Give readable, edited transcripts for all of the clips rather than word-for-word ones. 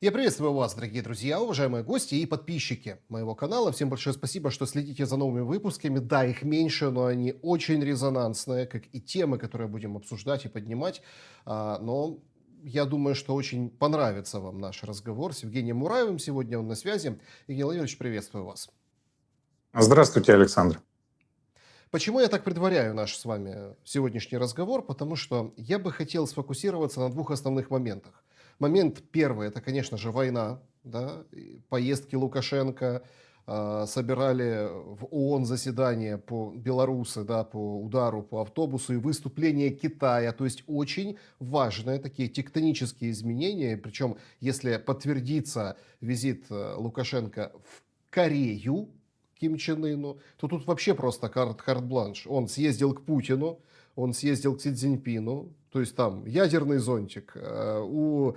Я приветствую вас, дорогие друзья, уважаемые гости и подписчики моего канала. Всем большое спасибо, что следите за новыми выпусками. Да, их меньше, но они очень резонансные, как и темы, которые будем обсуждать и поднимать. Но я думаю, что очень понравится вам наш разговор с Евгением Мураевым. Сегодня он на связи. Евгений Владимирович, приветствую вас. Здравствуйте, Александр. Почему я так предваряю наш с вами сегодняшний разговор? Потому что я бы хотел сфокусироваться на двух основных моментах. Момент первый – это, конечно же, война, да, и поездки Лукашенко, собирали в ООН заседание по белорусы, да, по удару по автобусу и выступление Китая. То есть очень важные такие тектонические изменения. Причем, если подтвердится визит Лукашенко в Корею, Ким Чен Ыну, то тут вообще просто карт-бланш. Он съездил к Путину, он съездил к Си Цзиньпину, то есть там ядерный зонтик. У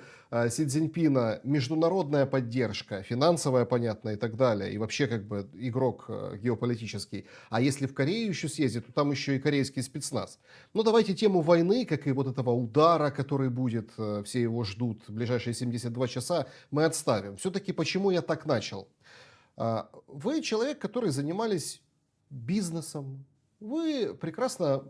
Си Цзиньпина международная поддержка, финансовая, понятно, и так далее. И вообще как бы игрок геополитический. А если в Корею еще съездит, то там еще и корейский спецназ. Но давайте тему войны, как и вот этого удара, который будет, все его ждут в ближайшие 72 часа, мы отставим. Все-таки почему я так начал? Вы человек, который занимались бизнесом. Вы прекрасно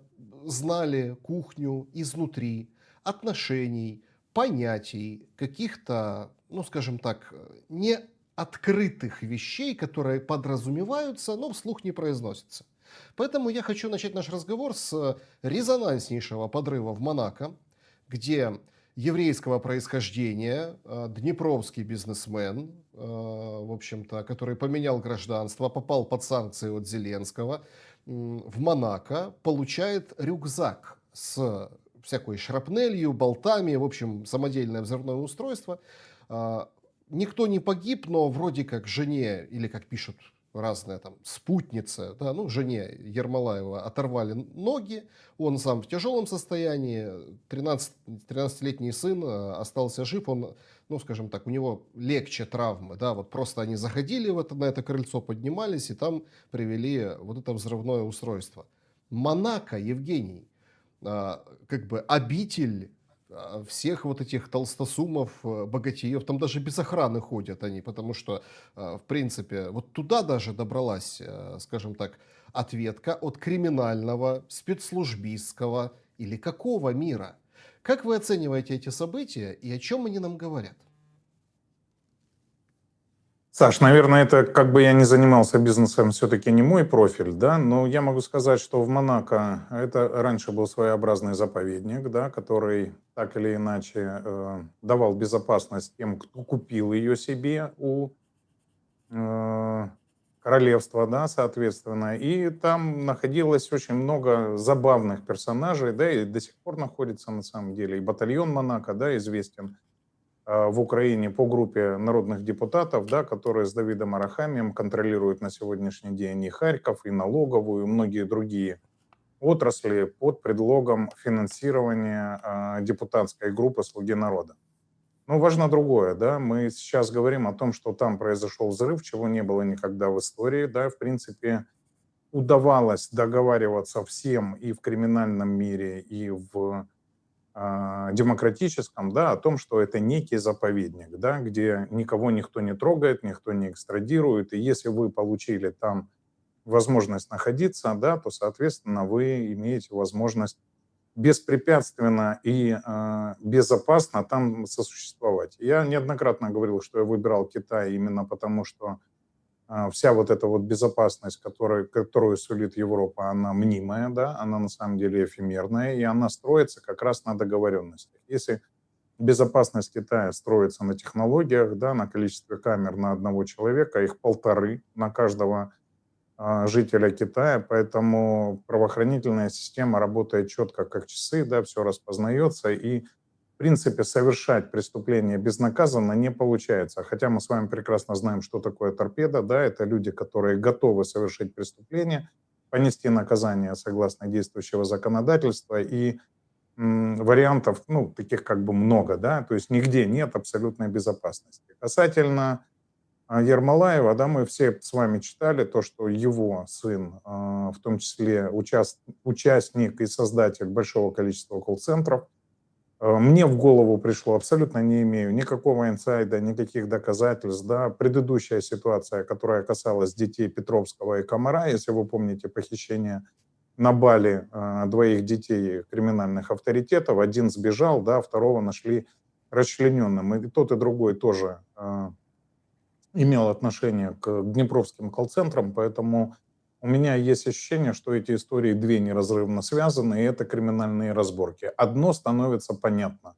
знали кухню изнутри, отношений, понятий, каких-то, ну, скажем так, не открытых вещей, которые подразумеваются, но вслух не произносятся. Поэтому я хочу начать наш разговор с резонанснейшего подрыва в Монако, где еврейского происхождения, днепровский бизнесмен, в общем-то, который поменял гражданство, попал под санкции от Зеленского, в Монако получает рюкзак с всякой шрапнелью, болтами, в общем, самодельное взрывное устройство. А, Никто не погиб, но вроде как жене, или как пишут разные там спутницы, да, ну, жене Ермолаева оторвали ноги, он сам в тяжелом состоянии, 13-летний сын остался жив, он, ну, скажем так, у него легче травмы, да, вот просто они заходили на это крыльцо, поднимались, и там привели вот это взрывное устройство. Монако, Евгений, как бы обитель всех вот этих толстосумов, богатеев, там даже без охраны ходят они, потому что, в принципе, вот туда даже добралась, скажем так, ответка от криминального, спецслужбистского или какого мира. Как вы оцениваете эти события и о чем они нам говорят? Саш, наверное, это как бы я не занимался бизнесом, все-таки не мой профиль, да, но я могу сказать, что в Монако это раньше был своеобразный заповедник, да, который так или иначе давал безопасность тем, кто купил ее себе у э, королевства, да, соответственно, и там находилось очень много забавных персонажей, да, и до сих пор находится на самом деле, и батальон Монако, да, известен в Украине по группе народных депутатов, да, которые с Давидом Арахамием контролируют на сегодняшний день и Харьков, и налоговую, и многие другие отрасли под предлогом финансирования депутатской группы «Слуги народа». Но важно другое, да, мы сейчас говорим о том, что там произошел взрыв, чего не было никогда в истории, да, в принципе, удавалось договариваться всем и в криминальном мире, и в демократическом, да, о том, что это некий заповедник, да, где никого никто не трогает, никто не экстрадирует, и если вы получили там возможность находиться, да, то, соответственно, вы имеете возможность беспрепятственно и безопасно там сосуществовать. Я неоднократно говорил, что я выбирал Китай именно потому, что вся вот эта вот безопасность, которую сулит Европа, она мнимая, да, она на самом деле эфемерная, и она строится как раз на договоренностях. Если безопасность Китая строится на технологиях, да, на количестве камер на одного человека, их 1,5 на каждого жителя Китая, поэтому правоохранительная система работает четко как часы, да, все распознается, и в принципе, совершать преступление безнаказанно не получается. Хотя мы с вами прекрасно знаем, что такое торпеда. Да, это люди, которые готовы совершить преступление, понести наказание согласно действующего законодательства. И вариантов, ну, таких как бы много, да, то есть нигде нет абсолютной безопасности. Касательно Ермолаева, да, мы все с вами читали то, что его сын, в том числе участник и создатель большого количества колл-центров, Мне в голову пришло, абсолютно не имею никакого инсайда, никаких доказательств. Да. Предыдущая ситуация, которая касалась детей Петровского и Комара, если вы помните похищение на Бали двоих детей криминальных авторитетов, один сбежал, да, второго нашли расчлененным. И тот, и другой тоже имел отношение к днепровским колл-центрам, поэтому у меня есть ощущение, что эти истории две неразрывно связаны, и это криминальные разборки. Одно становится понятно.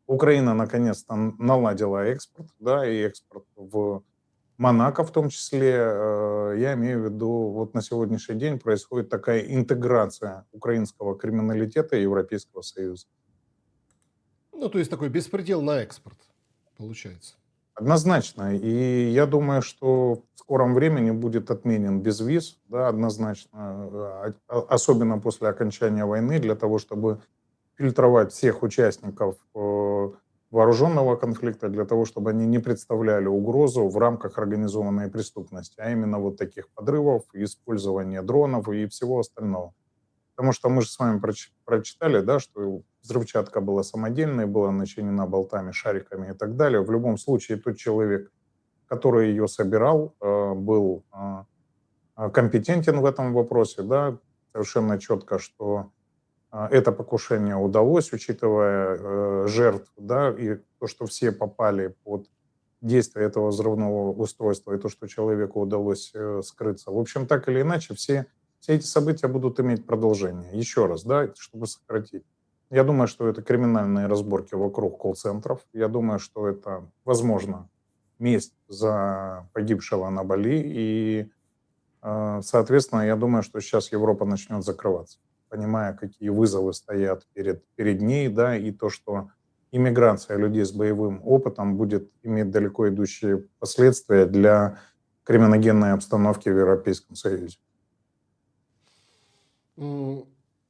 Украина наконец-то наладила экспорт, да, и экспорт в Монако в том числе. Я имею в виду, вот на сегодняшний день происходит такая интеграция украинского криминалитета и Европейского Союза. Ну, то есть такой беспредел на экспорт, получается. Однозначно. И я думаю, что в скором времени будет отменен безвиз, да, однозначно, особенно после окончания войны, для того, чтобы фильтровать всех участников вооруженного конфликта, для того, чтобы они не представляли угрозу в рамках организованной преступности, а именно вот таких подрывов, использования дронов и всего остального. Потому что мы же с вами прочитали, да, что взрывчатка была самодельной, была начинена болтами, шариками и так далее. В любом случае, тот человек, который ее собирал, был компетентен в этом вопросе, да, совершенно четко, что это покушение удалось, учитывая жертв, да, и то, что все попали под действие этого взрывного устройства, и то, что человеку удалось скрыться. В общем, так или иначе, все эти события будут иметь продолжение. Еще раз, да, чтобы сократить. Я думаю, что это криминальные разборки вокруг колл-центров. Я думаю, что это, возможно, месть за погибшего на Бали. И, соответственно, я думаю, что сейчас Европа начнет закрываться, понимая, какие вызовы стоят перед ней, да, и то, что иммиграция людей с боевым опытом будет иметь далеко идущие последствия для криминогенной обстановки в Европейском Союзе.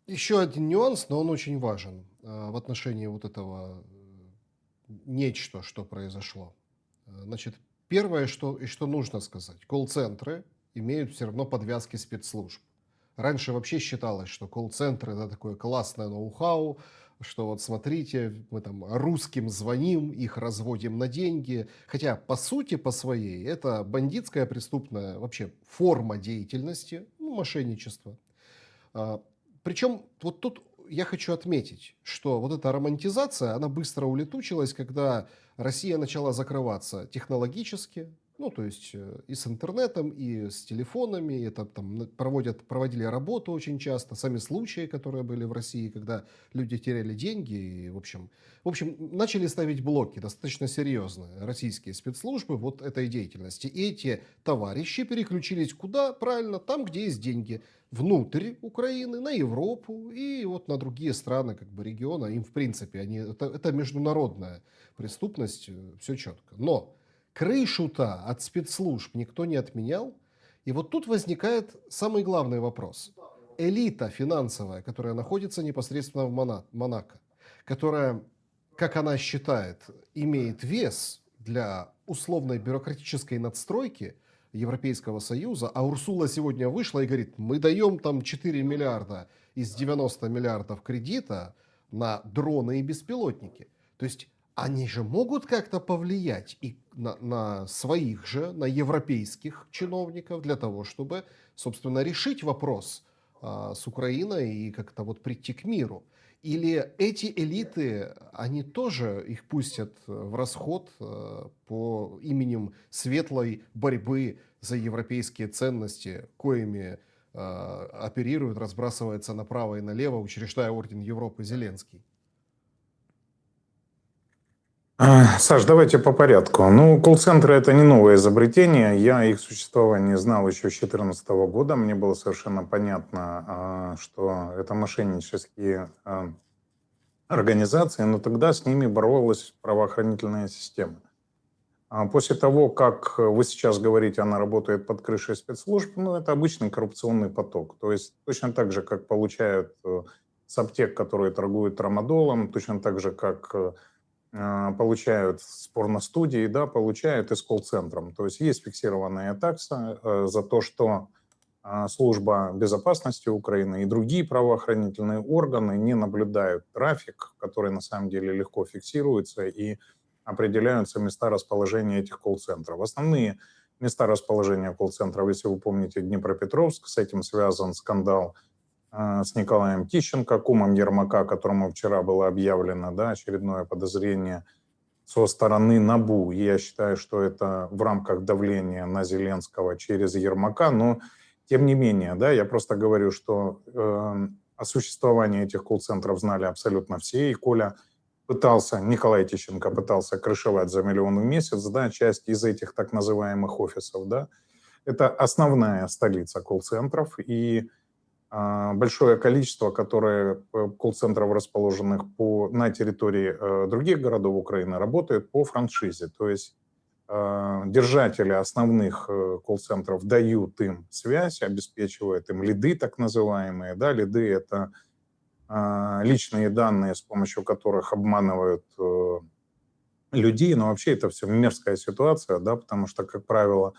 Еще один нюанс, но он очень важен в отношении вот этого нечто, что произошло. Значит, первое, что нужно сказать. Колл-центры имеют все равно подвязки спецслужб. Раньше вообще считалось, что колл-центры это такое классное ноу-хау, что вот смотрите, мы там русским звоним, их разводим на деньги. Хотя по сути, по своей, это бандитская преступная вообще форма деятельности, ну, мошенничество. Причем вот тут я хочу отметить, что вот эта романтизация, она быстро улетучилась, когда Россия начала закрываться технологически, ну, то есть и с интернетом, и с телефонами, это там проводили работу очень часто, сами случаи, которые были в России, когда люди теряли деньги, и, в общем, начали ставить блоки достаточно серьезные российские спецслужбы вот этой деятельности. И эти товарищи переключились куда? Правильно, там, где есть деньги. Внутрь Украины, на Европу и вот на другие страны как бы региона. Им, в принципе, это международная преступность, все четко. Но крышу-то от спецслужб никто не отменял. И вот тут возникает самый главный вопрос. Элита финансовая, которая находится непосредственно в Монако, которая, как она считает, имеет вес для условной бюрократической надстройки Европейского Союза, а Урсула сегодня вышла и говорит, мы даем там 4 миллиарда из 90 миллиардов кредита на дроны и беспилотники. То есть они же могут как-то повлиять и на своих же, на европейских чиновников для того, чтобы, собственно, решить вопрос с Украиной и как-то вот прийти к миру. Или эти элиты, они тоже их пустят в расход по именем светлой борьбы за европейские ценности, коими оперирует, разбрасывается направо и налево, учреждая Орден Европы Зеленский? Саш, давайте по порядку. Ну, колл-центры – это не новое изобретение. Я их существование знал еще с 2014 года. Мне было совершенно понятно, что это мошеннические организации, но тогда с ними боролась правоохранительная система. После того, как вы сейчас говорите, она работает под крышей спецслужб, ну, это обычный коррупционный поток. То есть точно так же, как получают с аптек, которые торгуют трамадолом, точно так же, как получают с порностудии, да, получают и с колл-центром. То есть есть фиксированная такса за то, что служба безопасности Украины и другие правоохранительные органы не наблюдают трафик, который на самом деле легко фиксируется, и определяются места расположения этих колл-центров. Основные места расположения колл-центров, если вы помните, Днепропетровск, с этим связан скандал с Николаем Тищенко, кумом Ермака, которому вчера было объявлено, да, очередное подозрение со стороны НАБУ. И я считаю, что это в рамках давления на Зеленского через Ермака, но тем не менее, да, я просто говорю, что о существовании этих колл-центров знали абсолютно все, и Коля Николай Тищенко пытался крышевать за миллион в месяц, да, часть из этих так называемых офисов, да. Это основная столица колл-центров, и большое количество, колл-центров, расположенных на территории других городов Украины, работают по франшизе. То есть держатели основных колл-центров дают им связь, обеспечивают им лиды так называемые. Да, лиды – это личные данные, с помощью которых обманывают людей, но вообще это все мерзкая ситуация, да, потому что, как правило,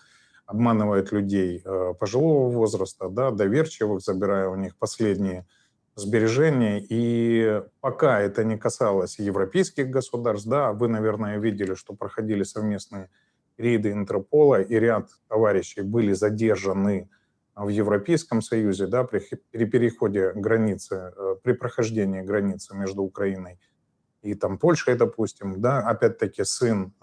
обманывают людей пожилого возраста, да, доверчивых, забирая у них последние сбережения. И пока это не касалось европейских государств, да, вы, наверное, видели, что проходили совместные рейды Интерпола, и ряд товарищей были задержаны в Европейском Союзе, да, при переходе границы, при прохождении границы между Украиной и там Польшей, допустим, да, опять-таки сын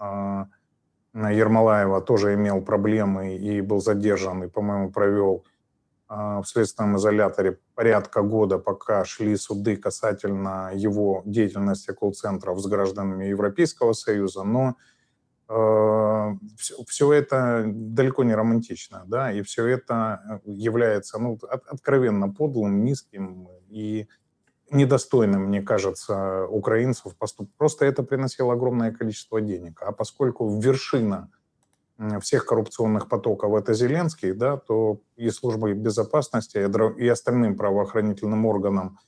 Ермолаева тоже имел проблемы и был задержан, и, по-моему, провел в следственном изоляторе порядка года, пока шли суды касательно его деятельности колл-центров с гражданами Европейского Союза, но все это далеко не романтично, да, и все это является, ну, откровенно подлым, низким и недостойным, мне кажется, украинцев поступок. Просто это приносило огромное количество денег. А поскольку вершина всех коррупционных потоков это Зеленский, да, то и службы безопасности, и остальным правоохранительным органам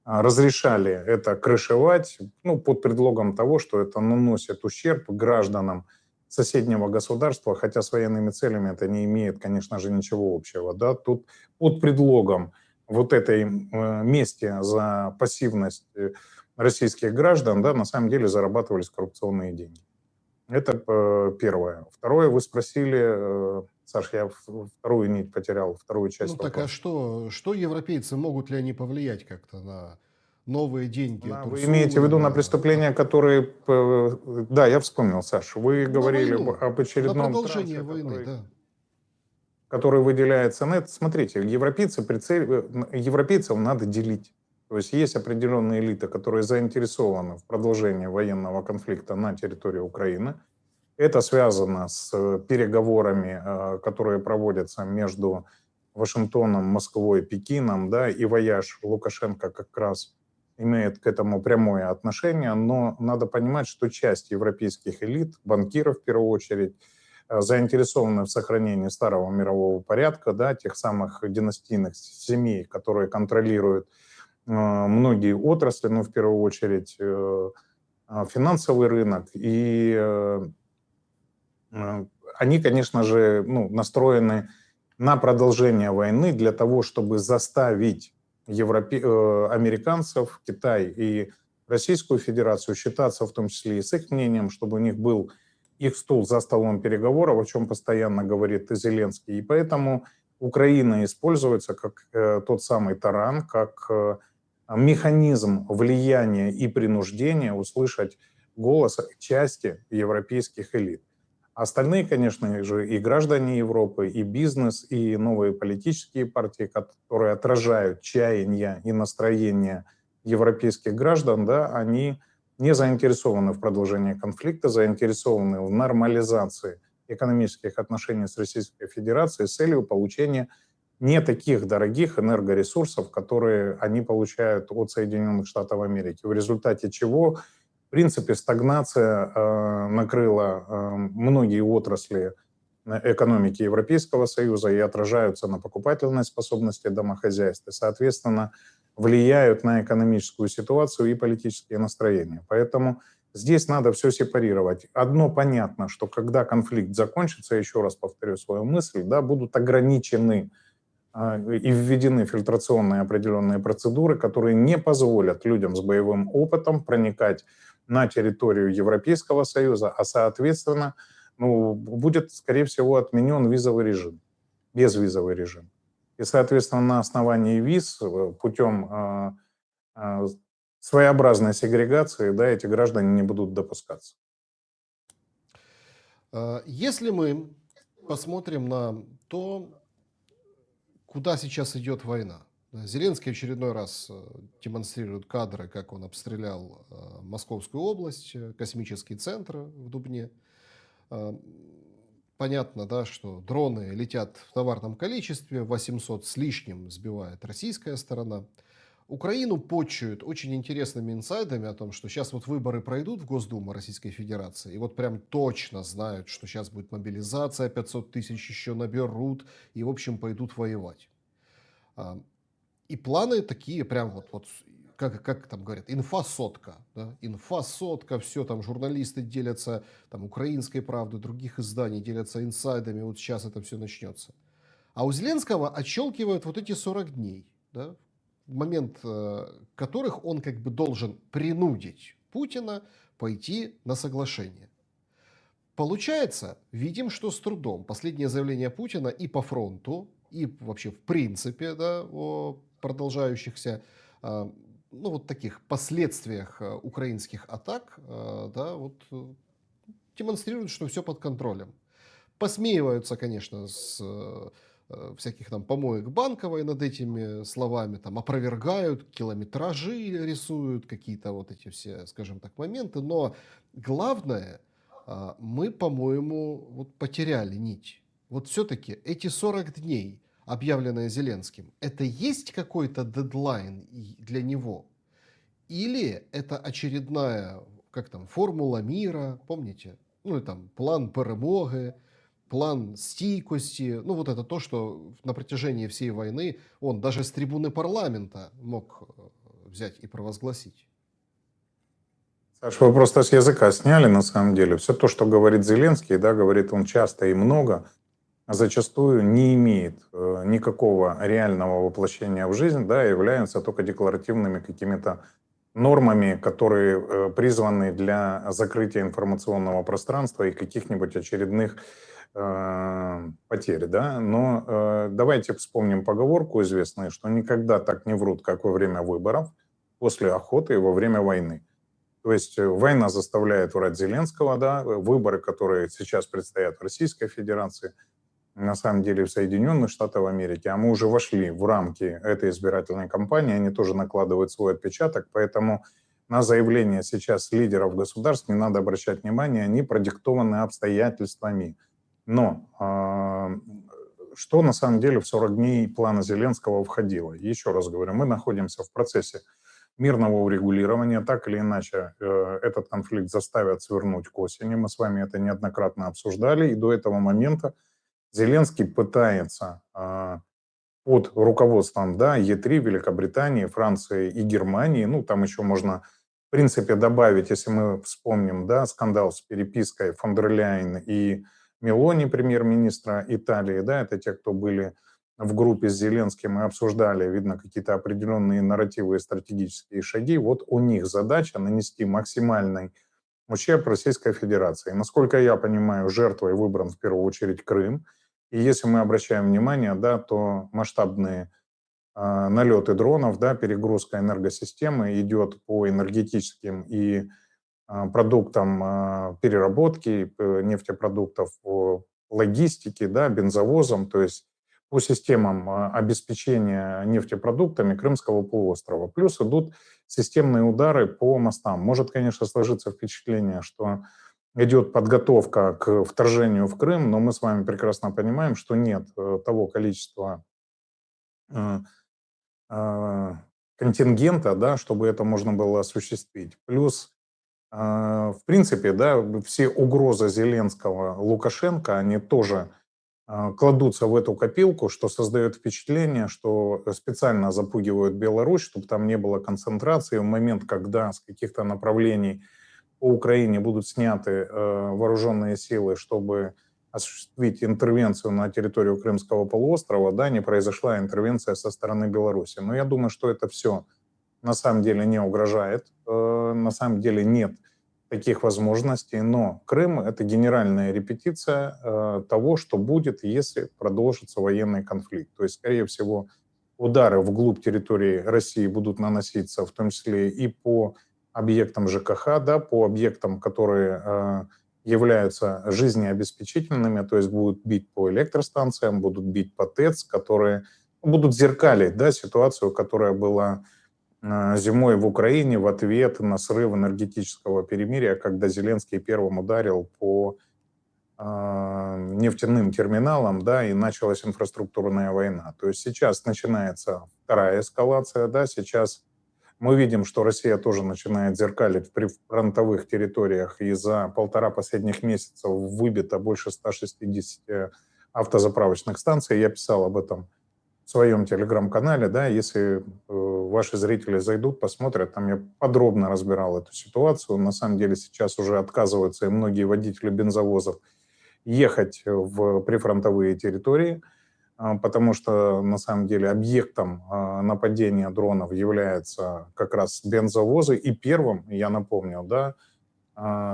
разрешали это крышевать, ну, под предлогом того, что это наносит ущерб гражданам соседнего государства, хотя с военными целями это не имеет, конечно же, ничего общего. Да. Тут под предлогом вот этой мести за пассивность российских граждан, да, на самом деле зарабатывались коррупционные деньги. Это первое. Второе, вы спросили, Саш, я вторую нить потерял, вторую часть Ну так а вопроса. что европейцы, могут ли они повлиять как-то на новые деньги Вы имеете в Турсуна, виду на преступления, которые... Да, я вспомнил, Саш, вы на говорили войну, об на очередном продолжение транше, войны, да. который выделяется на это. Смотрите, европейцев надо делить. То есть есть определенные элиты, которые заинтересованы в продолжении военного конфликта на территории Украины. Это связано с переговорами, которые проводятся между Вашингтоном, Москвой, Пекином, да, и вояж Лукашенко как раз имеет к этому прямое отношение, но надо понимать, что часть европейских элит, банкиров в первую очередь, заинтересованы в сохранении старого мирового порядка, да, тех самых династийных семей, которые контролируют многие отрасли, ну, в первую очередь финансовый рынок, и они, конечно же, ну, настроены на продолжение войны для того, чтобы заставить американцев, Китай и Российскую Федерацию считаться в том числе и с их мнением, чтобы у них был их стул за столом переговоров, о чем постоянно говорит и Зеленский. И поэтому Украина используется как тот самый таран, как механизм влияния и принуждения услышать голос части европейских элит. Остальные, конечно же, и граждане Европы, и бизнес, и новые политические партии, которые отражают чаяния и настроения европейских граждан, да, они не заинтересованы в продолжении конфликта, заинтересованы в нормализации экономических отношений с Российской Федерацией с целью получения не таких дорогих энергоресурсов, которые они получают от Соединенных Штатов Америки, в результате чего, в принципе, стагнация накрыла многие отрасли экономики Европейского Союза и отражаются на покупательной способности домохозяйств и, соответственно, влияют на экономическую ситуацию и политические настроения. Поэтому здесь надо все сепарировать. Одно понятно, что когда конфликт закончится, еще раз повторю свою мысль, да, будут ограничены и введены фильтрационные определенные процедуры, которые не позволят людям с боевым опытом проникать на территорию Европейского Союза, а соответственно, ну, будет, скорее всего, отменен визовый режим, безвизовый режим. И, соответственно, на основании виз путем своеобразной сегрегации, да, эти граждане не будут допускаться. Если мы посмотрим на то, куда сейчас идет война. Да, Зеленский очередной раз демонстрирует кадры, как он обстрелял Московскую область, космический центр в Дубне. Э, Понятно, да, что дроны летят в товарном количестве, 800 с лишним сбивает российская сторона. Украину почуют очень интересными инсайдами о том, что сейчас вот выборы пройдут в Госдуму Российской Федерации, и вот прям точно знают, что сейчас будет мобилизация, 500 тысяч еще наберут, и, в общем, пойдут воевать. А, И планы такие прям вот как там говорят, инфа-сотка. Да? Инфа-сотка, все, там журналисты делятся, там украинской правды, других изданий делятся инсайдами, вот сейчас это все начнется. А у Зеленского отщелкивают вот эти 40 дней, да, в момент которых он как бы должен принудить Путина пойти на соглашение. Получается, видим, что с трудом. Последнее заявление Путина и по фронту, и вообще в принципе, да, о продолжающихся, ну, вот таких последствиях украинских атак, да, вот демонстрируют, что все под контролем. Посмеиваются, конечно, с всяких там помоек Банковой над этими словами, там опровергают, километражи рисуют, какие-то вот эти все, скажем так, моменты. Но главное, мы, по-моему, вот потеряли нить. Вот все-таки эти 40 дней, объявленные Зеленским, это есть какой-то дедлайн для него? Или это очередная, как там, формула мира, помните? Ну и там план перемоги, план стійкости. Ну вот это то, что на протяжении всей войны он даже с трибуны парламента мог взять и провозгласить. Саш, вы просто с языка сняли, на самом деле. Все то, что говорит Зеленский, да, говорит он часто и много, а зачастую не имеет никакого реального воплощения в жизнь, да, являются только декларативными какими-то нормами, которые призваны для закрытия информационного пространства и каких-нибудь очередных потерь, да. Но давайте вспомним поговорку известную, что никогда так не врут, как во время выборов, после охоты и во время войны. То есть война заставляет врать Зеленского, да, выборы, которые сейчас предстоят в Российской Федерации, на самом деле в Соединенных Штатах Америки, а мы уже вошли в рамки этой избирательной кампании, они тоже накладывают свой отпечаток, поэтому на заявления сейчас лидеров государств не надо обращать внимание, они продиктованы обстоятельствами. Но что на самом деле в 40 дней плана Зеленского входило? Еще раз говорю, мы находимся в процессе мирного урегулирования, так или иначе этот конфликт заставят свернуть к осени, мы с вами это неоднократно обсуждали, и до этого момента Зеленский пытается под руководством, да, Е3, Великобритании, Франции и Германии, ну, там еще можно, в принципе, добавить, если мы вспомним, да, скандал с перепиской фон дер Ляйен и Мелони, премьер-министра Италии, да, это те, кто были в группе с Зеленским и обсуждали, видно, какие-то определенные нарративы и стратегические шаги. Вот у них задача нанести максимальный ущерб Российской Федерации. Насколько я понимаю, жертвой выбран в первую очередь Крым. И если мы обращаем внимание, да, то масштабные налеты дронов, да, перегрузка энергосистемы идет по энергетическим и продуктам переработки нефтепродуктов, по логистике, да, бензовозам, то есть по системам обеспечения нефтепродуктами Крымского полуострова. Плюс идут системные удары по мостам. Может, конечно, сложиться впечатление, что идет подготовка к вторжению в Крым, но мы с вами прекрасно понимаем, что нет того количества контингента, да, чтобы это можно было осуществить. Плюс, в принципе, да, все угрозы Зеленского, Лукашенко, они тоже кладутся в эту копилку, что создает впечатление, что специально запугивают Беларусь, чтобы там не было концентрации. В момент, когда с каких-то направлений по Украине будут сняты вооруженные силы, чтобы осуществить интервенцию на территорию Крымского полуострова, да, не произошла интервенция со стороны Беларуси. Но я думаю, что это все на самом деле не угрожает, на самом деле нет таких возможностей, но Крым — это генеральная репетиция того, что будет, если продолжится военный конфликт. То есть, скорее всего, удары вглубь территории России будут наноситься, в том числе и по объектам ЖКХ, да, по объектам, которые являются жизнеобеспечительными, то есть будут бить по электростанциям, будут бить по ТЭЦ, которые будут зеркалить, да, ситуацию, которая была зимой в Украине в ответ на срыв энергетического перемирия, когда Зеленский первым ударил по нефтяным терминалам, да, и началась инфраструктурная война. То есть сейчас начинается вторая эскалация, да, сейчас мы видим, что Россия тоже начинает зеркалить в прифронтовых территориях, и за полтора последних месяца выбито больше 160 автозаправочных станций. Я писал об этом в своем телеграм-канале, да, если ваши зрители зайдут, посмотрят, там я подробно разбирал эту ситуацию. На самом деле сейчас уже отказываются и многие водители бензовозов ехать в прифронтовые территории, потому что на самом деле объектом нападения дронов являются как раз бензовозы. И первым, я напомню, да,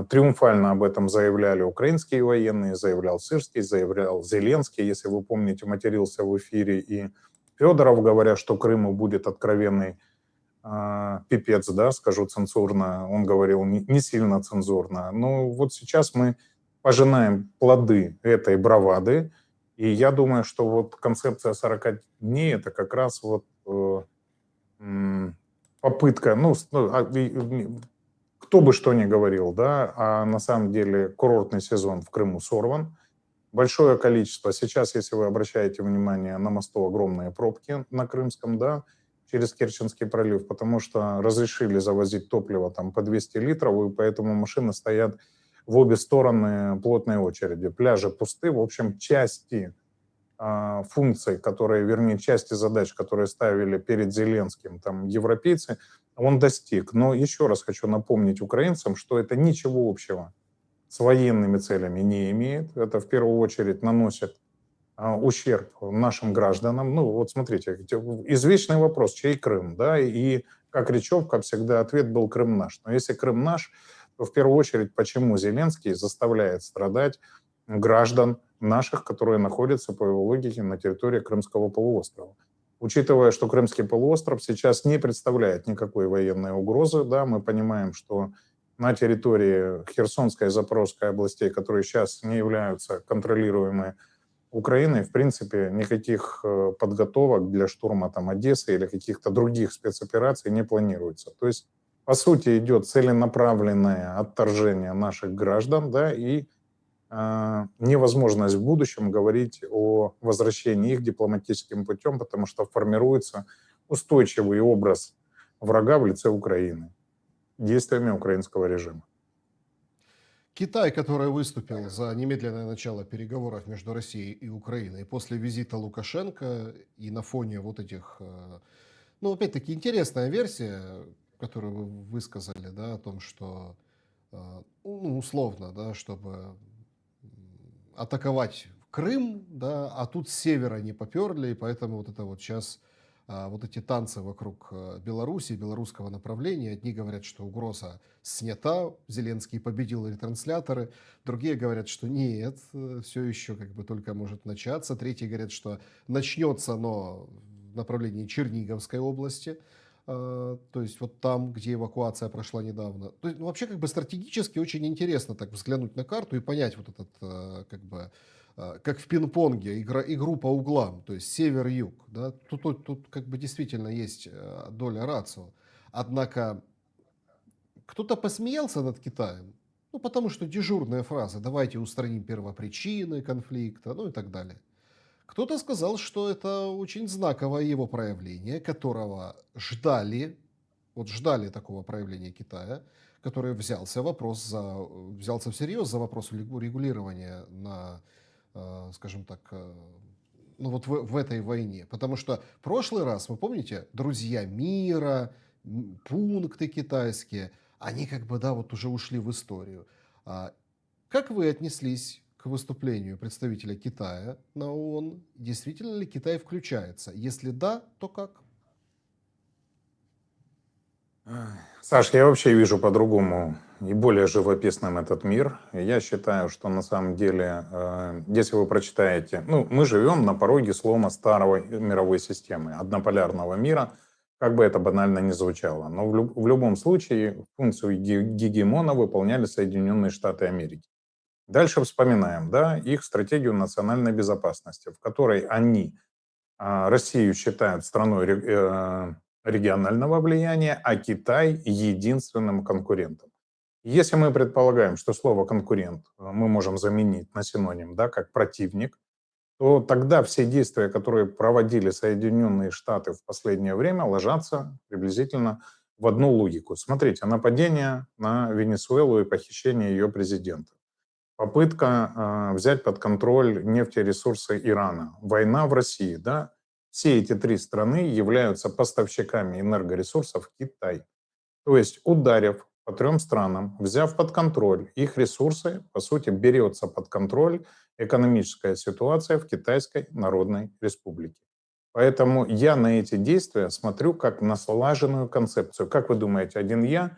триумфально об этом заявляли украинские военные, заявлял Сырский, заявлял Зеленский, если вы помните, матерился в эфире и Федоров, говоря, что Крыму будет откровенный пипец, да, скажу цензурно, он говорил не сильно цензурно. Но вот сейчас мы пожинаем плоды этой бравады, и я думаю, что вот концепция 40 дней — это как раз вот попытка, кто бы что ни говорил, да, а на самом деле курортный сезон в Крыму сорван. Большое количество. Сейчас, если вы обращаете внимание, на мосту огромные пробки на Крымском, да, через Керченский пролив, потому что разрешили завозить топливо там по 200 литров, и поэтому машины стоят в обе стороны плотной очереди. Пляжи пусты. В общем, части функций, которые, вернее, части задач, которые ставили перед Зеленским там европейцы, он достиг. Но еще раз хочу напомнить украинцам, что это ничего общего с военными целями не имеет. Это в первую очередь наносит ущерб нашим гражданам. Ну вот смотрите, извечный вопрос, чей Крым, да, и как речевка всегда ответ был «Крым наш». Но если Крым наш, то в первую очередь почему Зеленский заставляет страдать граждан наших, которые находятся, по его логике, на территории Крымского полуострова. Учитывая, что Крымский полуостров сейчас не представляет никакой военной угрозы, да, мы понимаем, что на территории Херсонской и Запорожской областей, которые сейчас не являются контролируемыми Украиной, в принципе, никаких подготовок для штурма там, Одессы или каких-то других спецопераций не планируется. То есть, по сути, идет целенаправленное отторжение наших граждан, да, и невозможность в будущем говорить о возвращении их дипломатическим путем, потому что формируется устойчивый образ врага в лице Украины действиями украинского режима. Китай, который выступил за немедленное начало переговоров между Россией и Украиной после визита Лукашенко и на фоне вот этих, ну, опять-таки, интересная версия, которую вы высказали, да, о том, что, ну, условно, да, чтобы атаковать Крым, да, а тут с севера не поперли, и поэтому вот это вот сейчас вот эти танцы вокруг Беларуси, белорусского направления. Одни говорят, что угроза снята, Зеленский победил ретрансляторы, другие говорят, что нет, все еще как бы только может начаться, третьи говорят, что начнется, но в направлении Черниговской области, то есть вот там, где эвакуация прошла недавно. То есть, ну, вообще как бы стратегически очень интересно так взглянуть на карту и понять вот этот как бы как в пинг-понге, игру по углам, то есть север-юг. Да? Тут как бы действительно есть доля рацио. Однако кто-то посмеялся над Китаем, ну потому что дежурная фраза «давайте устраним первопричины конфликта», ну и так далее. Кто-то сказал, что это очень знаковое его проявление, которого ждали, вот ждали такого проявления Китая, который взялся всерьез за вопрос регулирования на, скажем так, ну вот в этой войне. Потому что в прошлый раз, вы помните, друзья мира, пункты китайские, они как бы, да, вот уже ушли в историю. Как вы отнеслись к выступлению представителя Китая на ООН? Действительно ли Китай включается? Если да, то как? Саш, я вообще вижу по-другому и более живописным этот мир. И я считаю, что на самом деле, если вы прочитаете, ну, мы живем на пороге слома старой мировой системы, однополярного мира, как бы это банально ни звучало. Но в любом случае функцию гегемона выполняли Соединенные Штаты Америки. Дальше вспоминаем, да, их стратегию национальной безопасности, в которой они Россию считают страной регионального влияния, а Китай единственным конкурентом. Если мы предполагаем, что слово «конкурент» мы можем заменить на синоним, да, как «противник», то тогда все действия, которые проводили Соединенные Штаты в последнее время, ложатся приблизительно в одну логику. Смотрите, нападение на Венесуэлу и похищение ее президента. Попытка взять под контроль нефтересурсы Ирана, война в России, да, все эти три страны являются поставщиками энергоресурсов в Китай. То есть, ударив по трем странам, взяв под контроль их ресурсы, по сути, берется под контроль экономическая ситуация в Китайской Народной Республике. Поэтому я на эти действия смотрю как на слаженную концепцию. Как вы думаете, один я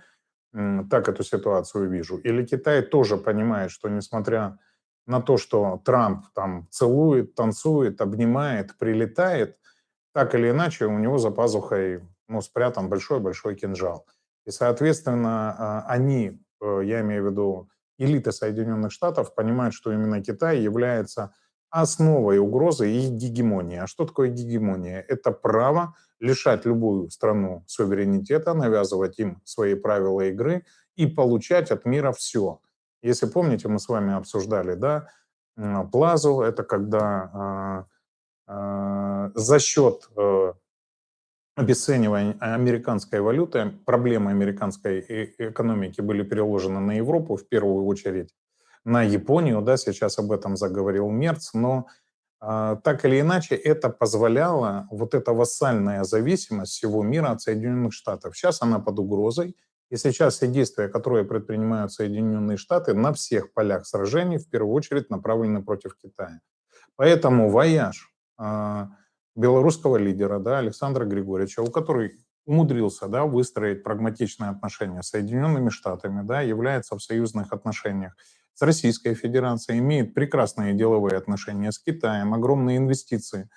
так эту ситуацию вижу? Или Китай тоже понимает, что несмотря на то, что Трамп там целует, танцует, обнимает, прилетает, так или иначе у него за пазухой спрятан большой-большой кинжал. И, соответственно, они, я имею в виду элита Соединенных Штатов, понимают, что именно Китай является основой угрозы и гегемонии. А что такое гегемония? Это право лишать любую страну суверенитета, навязывать им свои правила игры и получать от мира все. Если помните, мы с вами обсуждали, да, плазу, это когда за счет обесценивания американской валюты проблемы американской экономики были переложены на Европу, в первую очередь на Японию, да, сейчас об этом заговорил Мерц, но так или иначе это позволяло, вот эта вассальная зависимость всего мира от Соединенных Штатов. Сейчас она под угрозой, и сейчас все действия, которые предпринимают Соединенные Штаты на всех полях сражений, в первую очередь направлены против Китая. Поэтому вояж белорусского лидера, да, Александра Григорьевича, у которого умудрился, да, выстроить прагматичные отношения с Соединенными Штатами, да, является в союзных отношениях с Российской Федерацией, имеет прекрасные деловые отношения с Китаем, огромные инвестиции,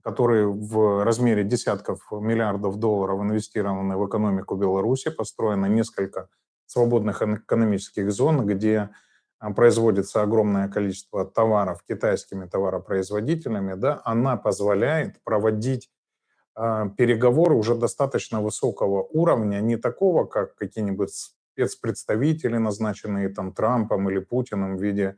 которые в размере десятков миллиардов долларов инвестированы в экономику Беларуси, построено несколько свободных экономических зон, где производится огромное количество товаров китайскими товаропроизводителями, да, она позволяет проводить переговоры уже достаточно высокого уровня, не такого, как какие-нибудь спецпредставители, назначенные там Трампом или Путиным в виде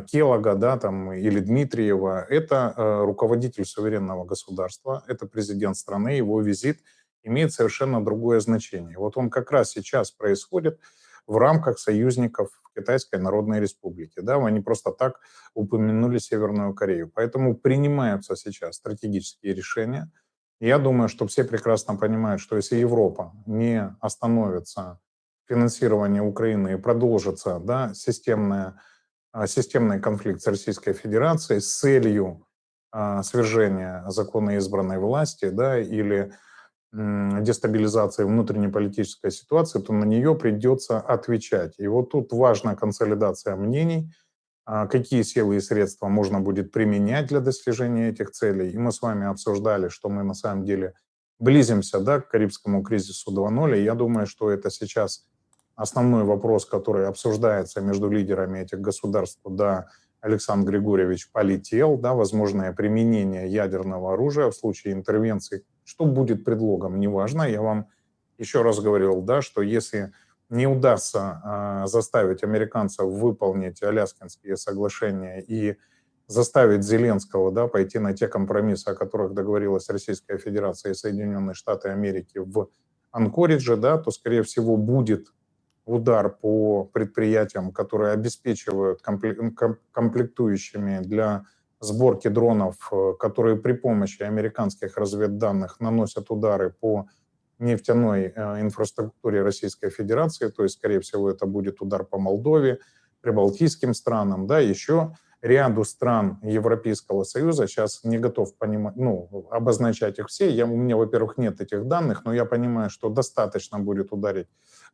Келлога, да, там, или Дмитриева. Это руководитель суверенного государства, это президент страны, его визит имеет совершенно другое значение. Вот он как раз сейчас происходит в рамках союзников Китайской Народной Республики. Да, они просто так упомянули Северную Корею. Поэтому принимаются сейчас стратегические решения. Я думаю, что все прекрасно понимают, что если Европа не остановится финансирование Украины и продолжится, да, системный конфликт с Российской Федерацией с целью свержения законно избранной власти, да, или дестабилизации внутреннеполитической ситуации, то на нее придется отвечать. И вот тут важна консолидация мнений, какие силы и средства можно будет применять для достижения этих целей. И мы с вами обсуждали, что мы на самом деле близимся, да, к Карибскому кризису 2.0. И я думаю, что это сейчас основной вопрос, который обсуждается между лидерами этих государств, куда Александр Григорьевич полетел, да, возможное применение ядерного оружия в случае интервенции. Что будет предлогом, неважно. Я вам еще раз говорил, да, что если не удастся заставить американцев выполнить Аляскинские соглашения и заставить Зеленского, да, пойти на те компромиссы, о которых договорилась Российская Федерация и Соединенные Штаты Америки в Анкоридже, да, то, скорее всего, будет удар по предприятиям, которые обеспечивают комплектующими для сборки дронов, которые при помощи американских разведданных наносят удары по нефтяной инфраструктуре Российской Федерации, то есть, скорее всего, это будет удар по Молдове, прибалтийским странам, да, еще ряду стран Европейского Союза, сейчас не готов понимать, обозначать их все. У меня, во-первых, нет этих данных, но я понимаю, что достаточно будет ударить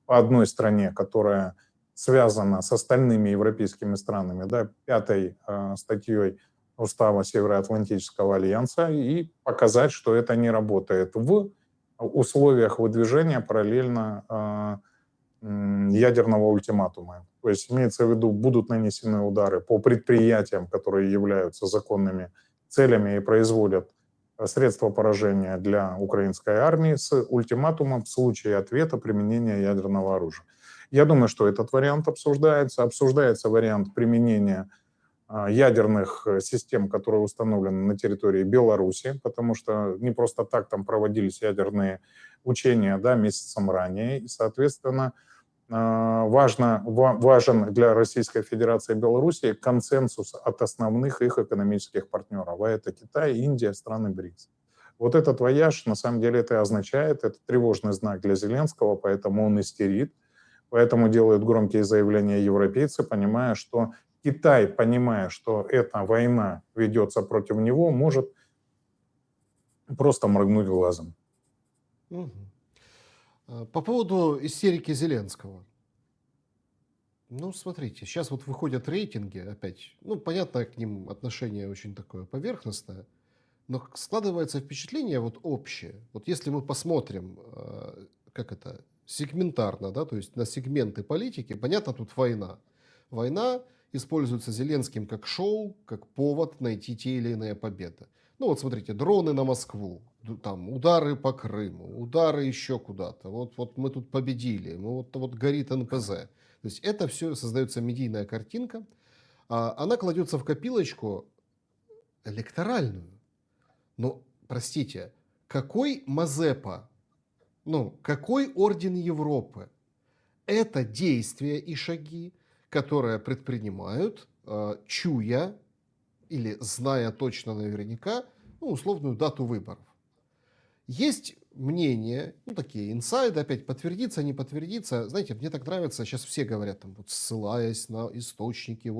по одной стране, которая связана с остальными европейскими странами, да, 5-й статьей Устава Североатлантического альянса, и показать, что это не работает в условиях выдвижения параллельно ядерного ультиматума. То есть имеется в виду, будут нанесены удары по предприятиям, которые являются законными целями и производят средства поражения для украинской армии, с ультиматумом в случае ответа применения ядерного оружия. Я думаю, что этот вариант обсуждается. Обсуждается вариант применения ядерных систем, которые установлены на территории Беларуси, потому что не просто так там проводились ядерные учения, да, месяцем ранее. И, соответственно, важен для Российской Федерации и Беларуси консенсус от основных их экономических партнеров, а это Китай, Индия, страны БРИКС. Вот этот вояж, на самом деле, это означает, это тревожный знак для Зеленского, поэтому он истерит, поэтому делают громкие заявления европейцы, понимая, что Китай, понимая, что эта война ведется против него, может просто моргнуть глазом. Мгм. По поводу истерики Зеленского. Ну, смотрите, сейчас вот выходят рейтинги опять. Ну, понятно, к ним отношение очень такое поверхностное, но складывается впечатление вот общее. Вот если мы посмотрим, как это, сегментарно, да, то есть на сегменты политики, понятно, тут война. Война используется Зеленским как шоу, как повод найти те или иные победы. Ну вот смотрите, дроны на Москву, там удары по Крыму, удары еще куда-то. Вот мы тут победили, вот горит НПЗ. То есть это все создается медийная картинка, она кладется в копилочку электоральную. Ну, простите, какой Мазепа, какой орден Европы? Это действия и шаги, которые предпринимают, чуя или зная точно наверняка, условную дату выборов. Есть мнения, такие инсайды, опять подтвердится, не подтвердится. Знаете, мне так нравится, сейчас все говорят, там, вот, ссылаясь на источники.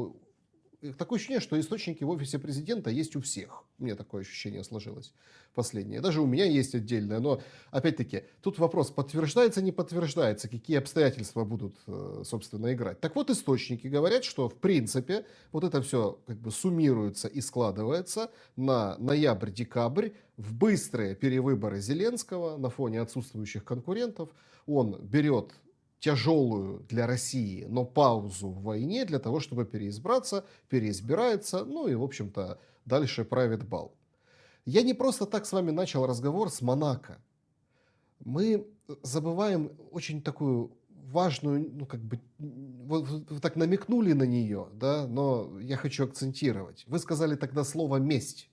Такое ощущение, что источники в офисе президента есть у всех. Мне такое ощущение сложилось последнее. Даже у меня есть отдельное. Но, опять-таки, тут вопрос, подтверждается, не подтверждается, какие обстоятельства будут, собственно, играть. Так вот, источники говорят, что, в принципе, вот это все как бы суммируется и складывается на ноябрь-декабрь в быстрые перевыборы Зеленского на фоне отсутствующих конкурентов. Он берет тяжелую для России, но паузу в войне для того, чтобы переизбраться, переизбирается, и, в общем-то, дальше правит бал. Я не просто так с вами начал разговор с Монако. Мы забываем очень такую важную, вы так намекнули на нее, да, но я хочу акцентировать. Вы сказали тогда слово «месть».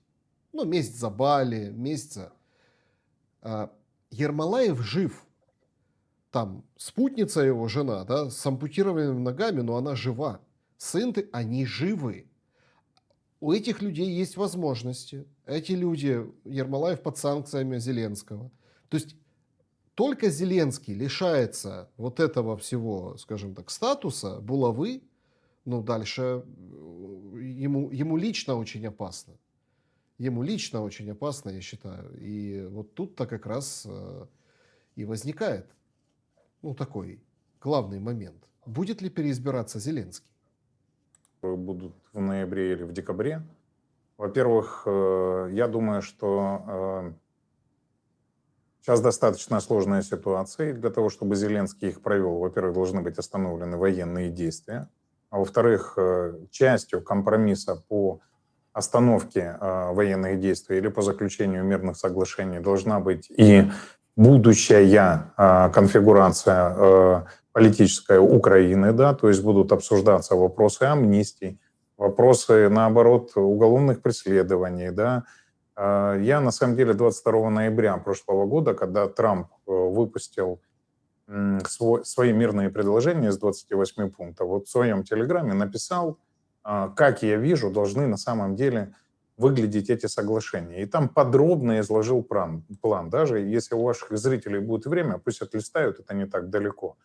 Месть за Бали, месть за... Ермолаев жив. Там спутница его, жена, да, с ампутированными ногами, но она жива. Они живы. У этих людей есть возможности. Эти люди, Ермолаев под санкциями Зеленского. То есть только Зеленский лишается вот этого всего, скажем так, статуса, булавы, дальше ему лично очень опасно. Ему лично очень опасно, я считаю. И вот тут-то как раз и возникает такой главный момент. Будет ли переизбираться Зеленский? Будут в ноябре или в декабре. Во-первых, я думаю, что сейчас достаточно сложная ситуация. И для того, чтобы Зеленский их провел, во-первых, должны быть остановлены военные действия. А во-вторых, частью компромисса по остановке военных действий или по заключению мирных соглашений должна быть и будущая конфигурация политическая Украины, да, то есть будут обсуждаться вопросы амнистий, вопросы, наоборот, уголовных преследований, да. Я, на самом деле, 22 ноября прошлого года, когда Трамп выпустил свои мирные предложения из 28 пунктов, вот в своем телеграме написал, как я вижу, должны на самом деле выглядеть эти соглашения. И там подробно изложил план. Даже если у ваших зрителей будет время, пусть отлистают, это не так далеко.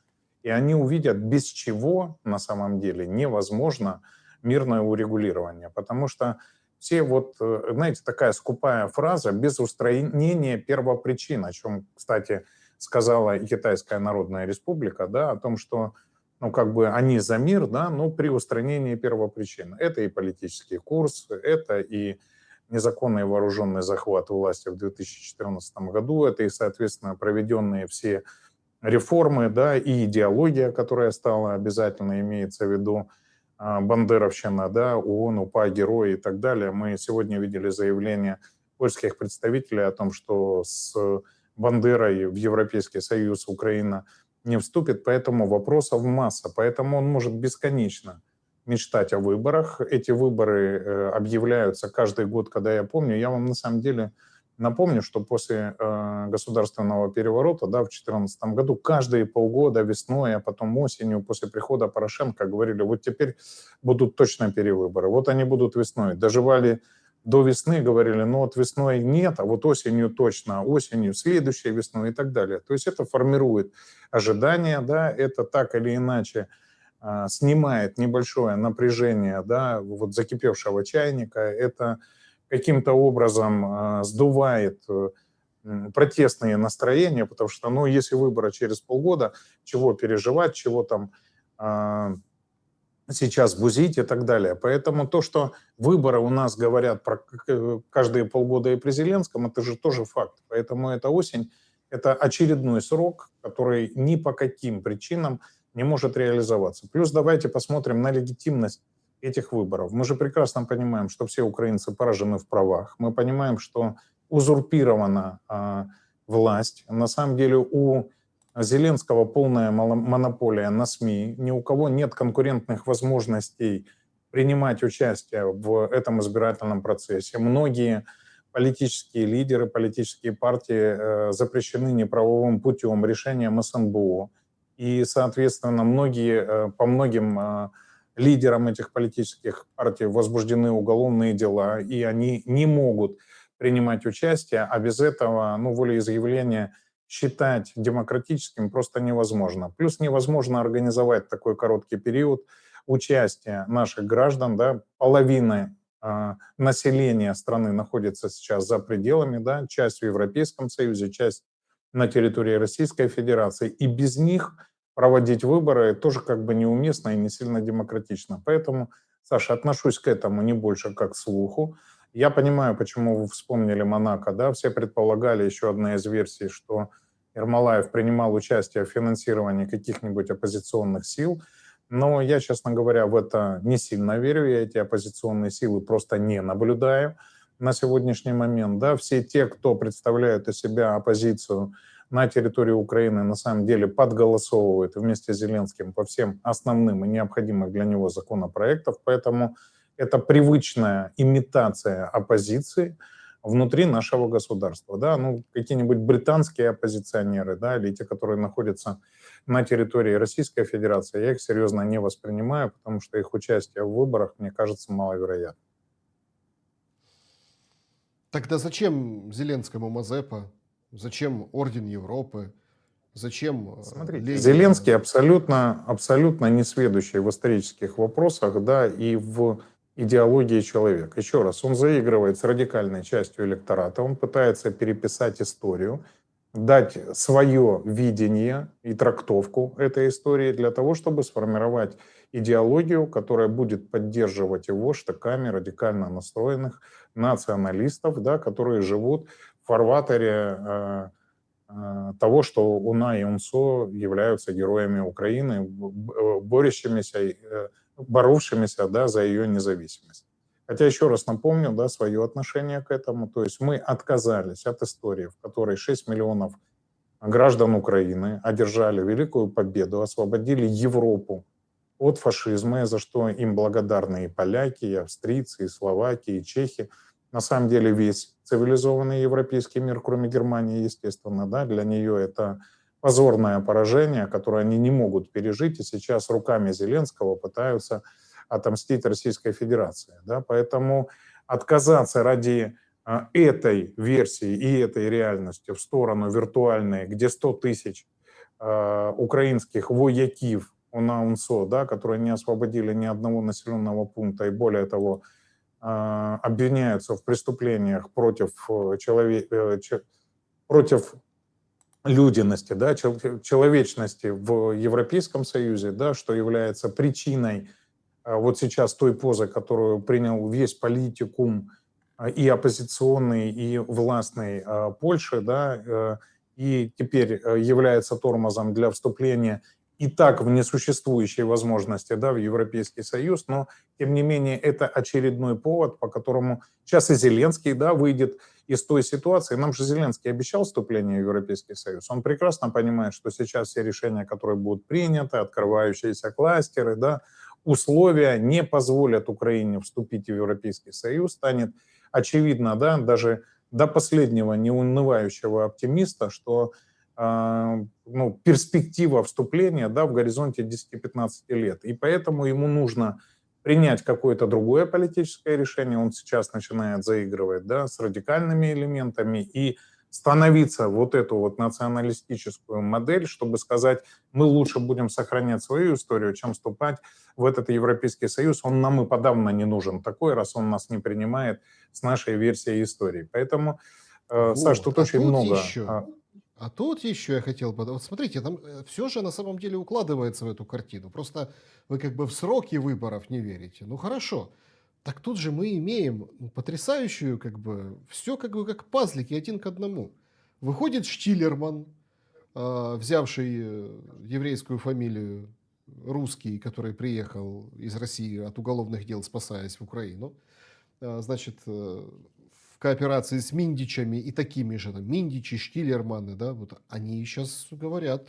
и они увидят, без чего на самом деле невозможно мирное урегулирование. Потому что все вот, знаете, такая скупая фраза «без устранения первопричин», о чем, кстати, сказала и Китайская Народная Республика, да, о том, что ну, как бы они за мир, да, но при устранении первопричин. Это и политический курс, это и незаконный вооруженный захват власти в 2014 году, это и, соответственно, проведенные все реформы, да, и идеология, которая стала обязательно, имеется в виду бандеровщина, да, ООН, УПА, герои и так далее. Мы сегодня видели заявление польских представителей о том, что с Бандерой в Европейский Союз Украина не вступит, поэтому вопросов масса, поэтому он может бесконечно мечтать о выборах. Эти выборы объявляются каждый год, когда я помню. Я вам на самом деле напомню, что после государственного переворота, да, в 2014 году каждые полгода весной, а потом осенью, после прихода Порошенко, говорили, вот теперь будут точно перевыборы. Вот они будут весной. Доживали до весны, говорили, ну вот весной нет, а вот осенью точно, осенью, следующей весной и так далее. То есть это формирует ожидания, да, это так или иначе снимает небольшое напряжение, да, вот закипевшего чайника, это каким-то образом сдувает протестные настроения, потому что, ну, если выборы через полгода, чего переживать, чего там сейчас бузить и так далее. Поэтому то, что выборы у нас говорят про каждые полгода и при Зеленском, это же тоже факт. Поэтому эта осень – это очередной срок, который ни по каким причинам не может реализоваться. Плюс давайте посмотрим на легитимность этих выборов. Мы же прекрасно понимаем, что все украинцы поражены в правах. Мы понимаем, что узурпирована власть. На самом деле у Зеленского полная монополия на СМИ. Ни у кого нет конкурентных возможностей принимать участие в этом избирательном процессе. Многие политические лидеры, политические партии запрещены неправовым путем решением СНБО. И, соответственно, по многим лидерам этих политических партий возбуждены уголовные дела, и они не могут принимать участие, а без этого, ну, волеизъявления считать демократическим просто невозможно. Плюс невозможно организовать такой короткий период участия наших граждан, да, половина населения страны находится сейчас за пределами, да, часть в Европейском Союзе, часть на территории Российской Федерации, и без них проводить выборы тоже как бы неуместно и не сильно демократично. Поэтому, Саша, отношусь к этому не больше как к слуху. Я понимаю, почему вы вспомнили Монако, да, все предполагали, еще одна из версий, что Ермолаев принимал участие в финансировании каких-нибудь оппозиционных сил, но я, честно говоря, в это не сильно верю, я эти оппозиционные силы просто не наблюдаю на сегодняшний момент, да, все те, кто представляют из себя оппозицию на территории Украины, на самом деле подголосовывают вместе с Зеленским по всем основным и необходимым для него законопроектам, поэтому это привычная имитация оппозиции внутри нашего государства. Да? Ну, какие-нибудь британские оппозиционеры, да, или те, которые находятся на территории Российской Федерации, я их серьезно не воспринимаю, потому что их участие в выборах, мне кажется, маловероятно. Тогда зачем Зеленскому Мазепа? Зачем Орден Европы? Зачем Смотрите, Ленина? Зеленский абсолютно несведущий в исторических вопросах, да, и в идеологии человека. Еще раз, он заигрывает с радикальной частью электората, он пытается переписать историю, дать свое видение и трактовку этой истории для того, чтобы сформировать идеологию, которая будет поддерживать его штыками радикально настроенных националистов, да, которые живут в фарватере того, что УНА и УНСО являются героями Украины, боровшимися, да, за ее независимость. Хотя еще раз напомню, да, свое отношение к этому. То есть мы отказались от истории, в которой 6 миллионов граждан Украины одержали великую победу, освободили Европу от фашизма, за что им благодарны и поляки, и австрийцы, и словаки, и чехи. На самом деле весь цивилизованный европейский мир, кроме Германии, естественно, да, для нее это позорное поражение, которое они не могут пережить, и сейчас руками Зеленского пытаются отомстить Российской Федерации. Да. Поэтому отказаться ради этой версии и этой реальности в сторону виртуальной, где 100 тысяч украинских вояків УНАУНСО, да, которые не освободили ни одного населенного пункта и, более того, обвиняются в преступлениях против, против людяности, да, человечности в Европейском Союзе, да, что является причиной вот сейчас той позы, которую принял весь политикум и оппозиционный, и властный Польши, да, и теперь является тормозом для вступления и так в несуществующей возможности, да, в Европейский Союз, но тем не менее это очередной повод, по которому сейчас и Зеленский, да, выйдет из той ситуации. Нам же Зеленский обещал вступление в Европейский Союз. Он прекрасно понимает, что сейчас все решения, которые будут приняты, открывающиеся кластеры, да, условия не позволят Украине вступить в Европейский Союз. Станет очевидно, да, даже до последнего неунывающего оптимиста, что ну, перспектива вступления, да, в горизонте 10-15 лет. И поэтому ему нужно принять какое-то другое политическое решение. Он сейчас начинает заигрывать, да, с радикальными элементами и становиться вот эту вот националистическую модель, чтобы сказать, мы лучше будем сохранять свою историю, чем вступать в этот Европейский Союз. Он нам и подавно не нужен такой, раз он нас не принимает с нашей версией истории. Поэтому, Саш, Вот. тут очень много... А тут еще я хотел бы... Вот смотрите, там все же на самом деле укладывается в эту картину. Просто вы как бы в сроки выборов не верите. Ну хорошо. Так тут же мы имеем потрясающую как бы... Все как бы как пазлики один к одному. Выходит Штиллерман, взявший еврейскую фамилию, русский, который приехал из России от уголовных дел, спасаясь в Украину. Значит, в кооперации с Миндичами и такими же, там, Миндичи, Штиллерманы, да, вот они сейчас говорят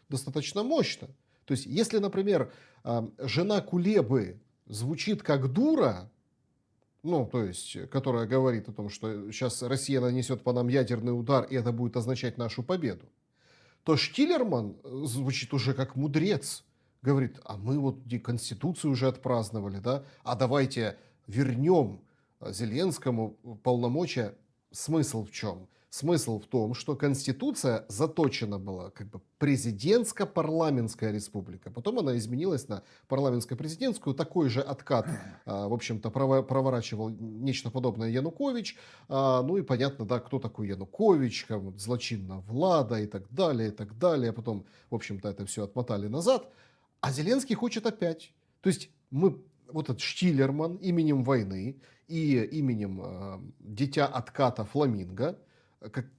достаточно мощно. То есть, если, например, жена Кулебы звучит как дура, ну, то есть, которая говорит о том, что сейчас Россия нанесет по нам ядерный удар, и это будет означать нашу победу, то Штиллерман звучит уже как мудрец. Говорит, а мы вот Конституцию уже отпраздновали, да, а давайте вернем Зеленскому полномочия. Смысл в чем? Смысл в том, что Конституция заточена была как бы президентско-парламентская республика. Потом она изменилась на парламентско-президентскую. Такой же откат, в общем-то, проворачивал нечто подобное Янукович. Ну и понятно, да, кто такой Янукович, как злочинная влада и так далее, и так далее. Потом, в общем-то, это все отмотали назад. А Зеленский хочет опять. То есть мы, вот этот Штиллерман именем войны и именем дитя отката Фламинго,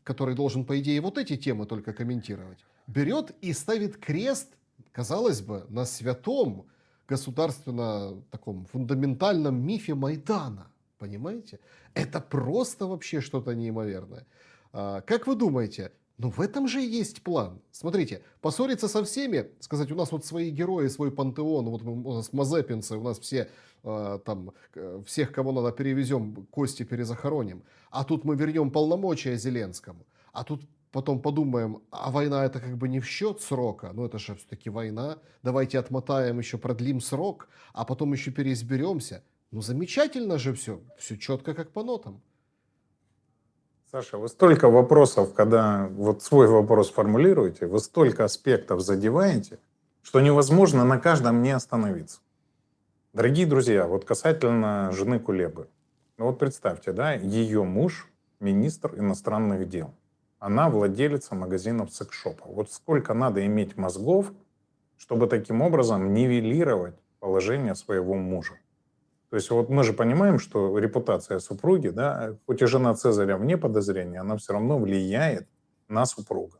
который должен, по идее, вот эти темы только комментировать, берет и ставит крест, казалось бы, на святом государственно таком фундаментальном мифе Майдана. Понимаете? Это просто вообще что-то неимоверное. Как вы думаете, ну в этом же и есть план. Смотрите, поссориться со всеми, сказать, у нас вот свои герои, свой пантеон, вот у нас мазепинцы, у нас все там, всех, кого надо, перевезем, кости перезахороним. А тут мы вернем полномочия Зеленскому. А тут потом подумаем, а война это как бы не в счет срока, ну это же все-таки война, давайте отмотаем, еще продлим срок, а потом еще переизберемся. Ну замечательно же все, все четко как по нотам. Саша, вы столько вопросов, когда вот свой вопрос формулируете, вы столько аспектов задеваете, что невозможно на каждом не остановиться. Дорогие друзья, вот касательно жены Кулебы. Ну вот представьте, да, ее муж министр иностранных дел. Она владелица магазинов секс-шопа. Вот сколько надо иметь мозгов, чтобы таким образом нивелировать положение своего мужа. То есть вот мы же понимаем, что репутация супруги, да, хоть и жена Цезаря вне подозрения, она все равно влияет на супруга.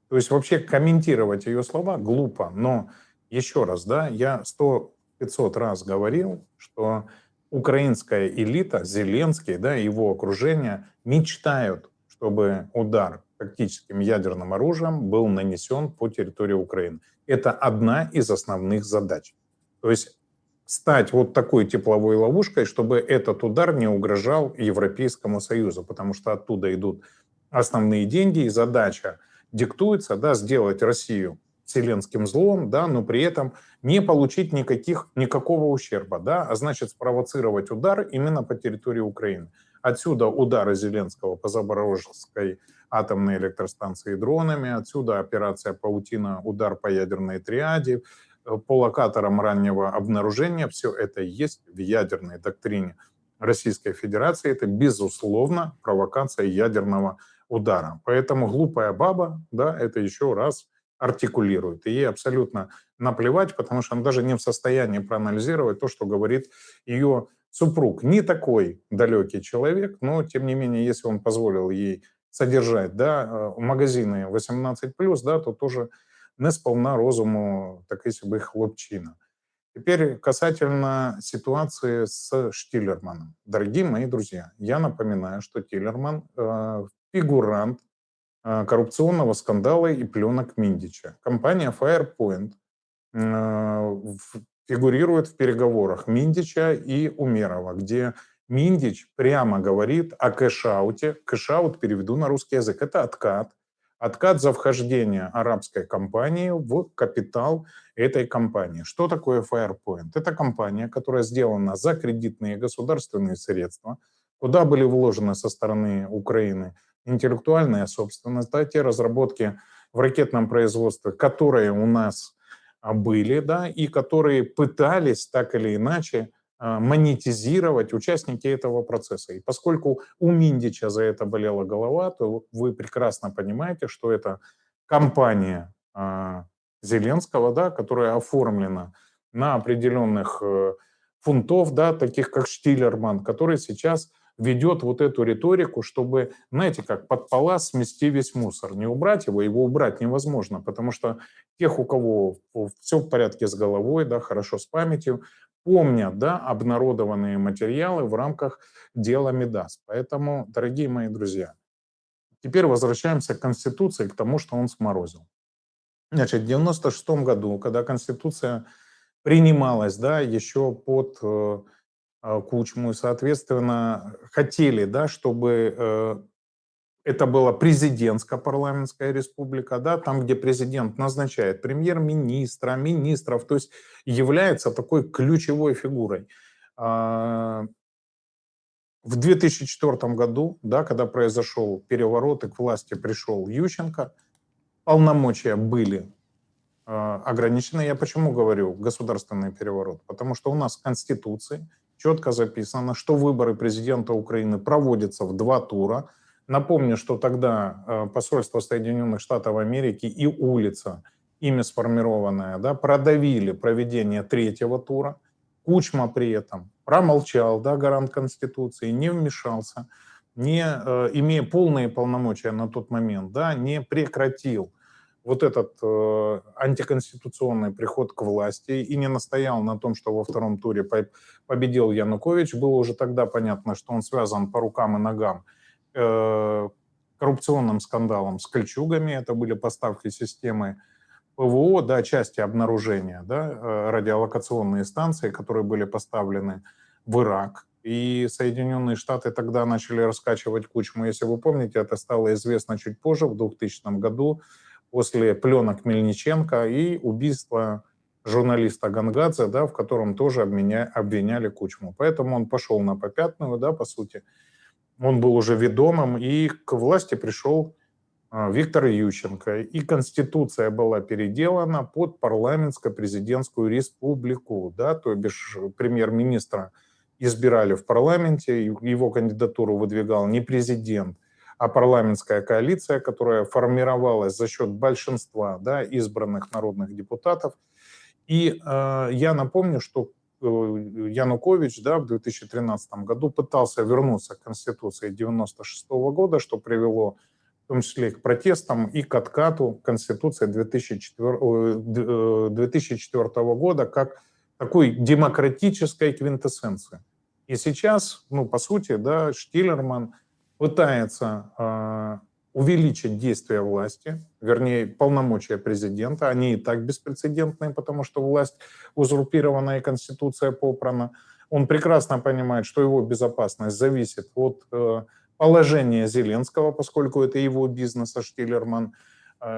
То есть вообще комментировать ее слова глупо. Но еще раз, да, я 100-500 раз говорил, что украинская элита, Зеленский, да, и его окружение мечтают, чтобы удар тактическим ядерным оружием был нанесен по территории Украины. Это одна из основных задач. То есть стать вот такой тепловой ловушкой, чтобы этот удар не угрожал Европейскому Союзу, потому что оттуда идут основные деньги, и задача диктуется, да, сделать Россию вселенским злом, да, но при этом не получить никакого ущерба, да, а значит спровоцировать удар именно по территории Украины. Отсюда удары Зеленского по Запорожской атомные электростанции дронами, отсюда операция «Паутина», удар по ядерной триаде, по локаторам раннего обнаружения. Все это есть в ядерной доктрине Российской Федерации. Это, безусловно, провокация ядерного удара. Поэтому глупая баба, да, это еще раз артикулирует. И ей абсолютно наплевать, потому что она даже не в состоянии проанализировать то, что говорит ее супруг. Не такой далекий человек, но, тем не менее, если он позволил ей содержать, да, магазины 18+, да, то тоже не сповна розуму такий собі хлопчина. Теперь касательно ситуации с Штиллерманом. Дорогие мои друзья, я напоминаю, что Тиллерман фигурант коррупционного скандала и пленок Миндича. Компания Firepoint фигурирует в переговорах Миндича и Умерова, где Миндич прямо говорит о кэш-ауте. Кэш-аут переведу на русский язык. Это откат. Откат за вхождение арабской компании в капитал этой компании. Что такое Firepoint? Это компания, которая сделана за кредитные государственные средства, куда были вложены со стороны Украины интеллектуальная собственность, да, те разработки в ракетном производстве, которые у нас были, да, и которые пытались так или иначе монетизировать участники этого процесса. И поскольку у Миндича за это болела голова, то вы прекрасно понимаете, что это компания Зеленского, да, которая оформлена на определенных фунтов, да, таких как Штиллерман, который сейчас ведет вот эту риторику, чтобы, знаете, как под пола смести весь мусор. Не убрать его убрать невозможно, потому что тех, у кого все в порядке с головой, да, хорошо с памятью, помнят, да, обнародованные материалы в рамках дела Мидас. Поэтому, дорогие мои друзья, теперь возвращаемся к Конституции, к тому, что он сморозил. Значит, в 1996 году, когда Конституция принималась, да, еще под Кучму, и, соответственно, хотели, да, чтобы это была президентско-парламентская республика, да, там, где президент назначает премьер-министра, министров, то есть является такой ключевой фигурой. В 2004 году, да, когда произошел переворот и к власти пришел Ющенко, полномочия были ограничены. Я почему говорю государственный переворот? Потому что у нас в Конституции четко записано, что выборы президента Украины проводятся в 2 тура. Напомню, что тогда посольство Соединенных Штатов Америки и улица, ими сформированная, да, продавили проведение 3-го тура. Кучма при этом промолчал, да, гарант Конституции, не вмешался, не имея полные полномочия на тот момент, да, не прекратил вот этот антиконституционный приход к власти и не настоял на том, что во 2-м туре победил Янукович. Было уже тогда понятно, что он связан по рукам и ногам коррупционным скандалом с кольчугами. Это были поставки системы ПВО, да, части обнаружения, да, радиолокационные станции, которые были поставлены в Ирак. И Соединенные Штаты тогда начали раскачивать Кучму. Если вы помните, это стало известно чуть позже, в 2000 году, после пленок Мельниченко и убийства журналиста Гангадзе, да, в котором тоже обвиняли Кучму. Поэтому он пошел на попятную, да, по сути. Он был уже ведомым, и к власти пришел Виктор Ющенко. И Конституция была переделана под парламентско-президентскую республику. Да, то бишь премьер-министра избирали в парламенте, его кандидатуру выдвигал не президент, а парламентская коалиция, которая формировалась за счет большинства, да, избранных народных депутатов. И я напомню, что Янукович, да, в 2013 году пытался вернуться к Конституции 1996 года, что привело в том числе к протестам и к откату Конституции 2004 года как такой демократической квинтэссенции. И сейчас, ну, по сути, да, Штиллерман пытается увеличить действия власти, вернее, полномочия президента. Они и так беспрецедентные, потому что власть узурпирована и Конституция попрана. Он прекрасно понимает, что его безопасность зависит от положения Зеленского, поскольку это его бизнес, а Штиллерман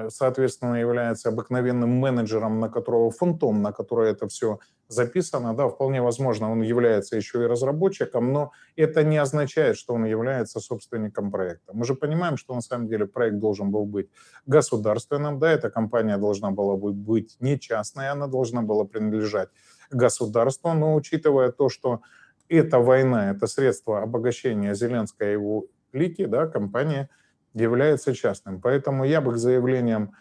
соответственно, является обыкновенным менеджером, на которого фунтом, на который это все записано, да, вполне возможно, он является еще и разработчиком, но это не означает, что он является собственником проекта. Мы же понимаем, что на самом деле проект должен был быть государственным, да, эта компания должна была быть не частной, она должна была принадлежать государству, но учитывая то, что эта война, это средство обогащения Зеленского и его клики, да, компания является частным. Поэтому я бы к заявлениям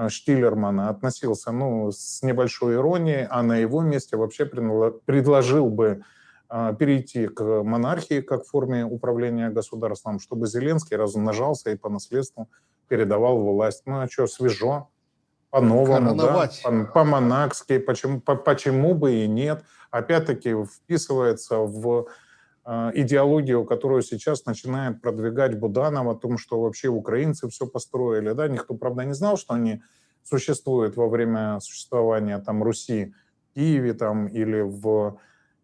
Штиллермана относился, ну, с небольшой иронией, а на его месте вообще предложил бы перейти к монархии как форме управления государством, чтобы Зеленский размножался и по наследству передавал власть. Ну, а что, свежо, по-новому, да, Короновать. по-монархски, почему бы и нет. Опять-таки вписывается в идеологию, которую сейчас начинает продвигать Буданов, о том, что вообще украинцы все построили. Да? Никто, правда, не знал, что они существуют во время существования там, Руси в Киеве там, или в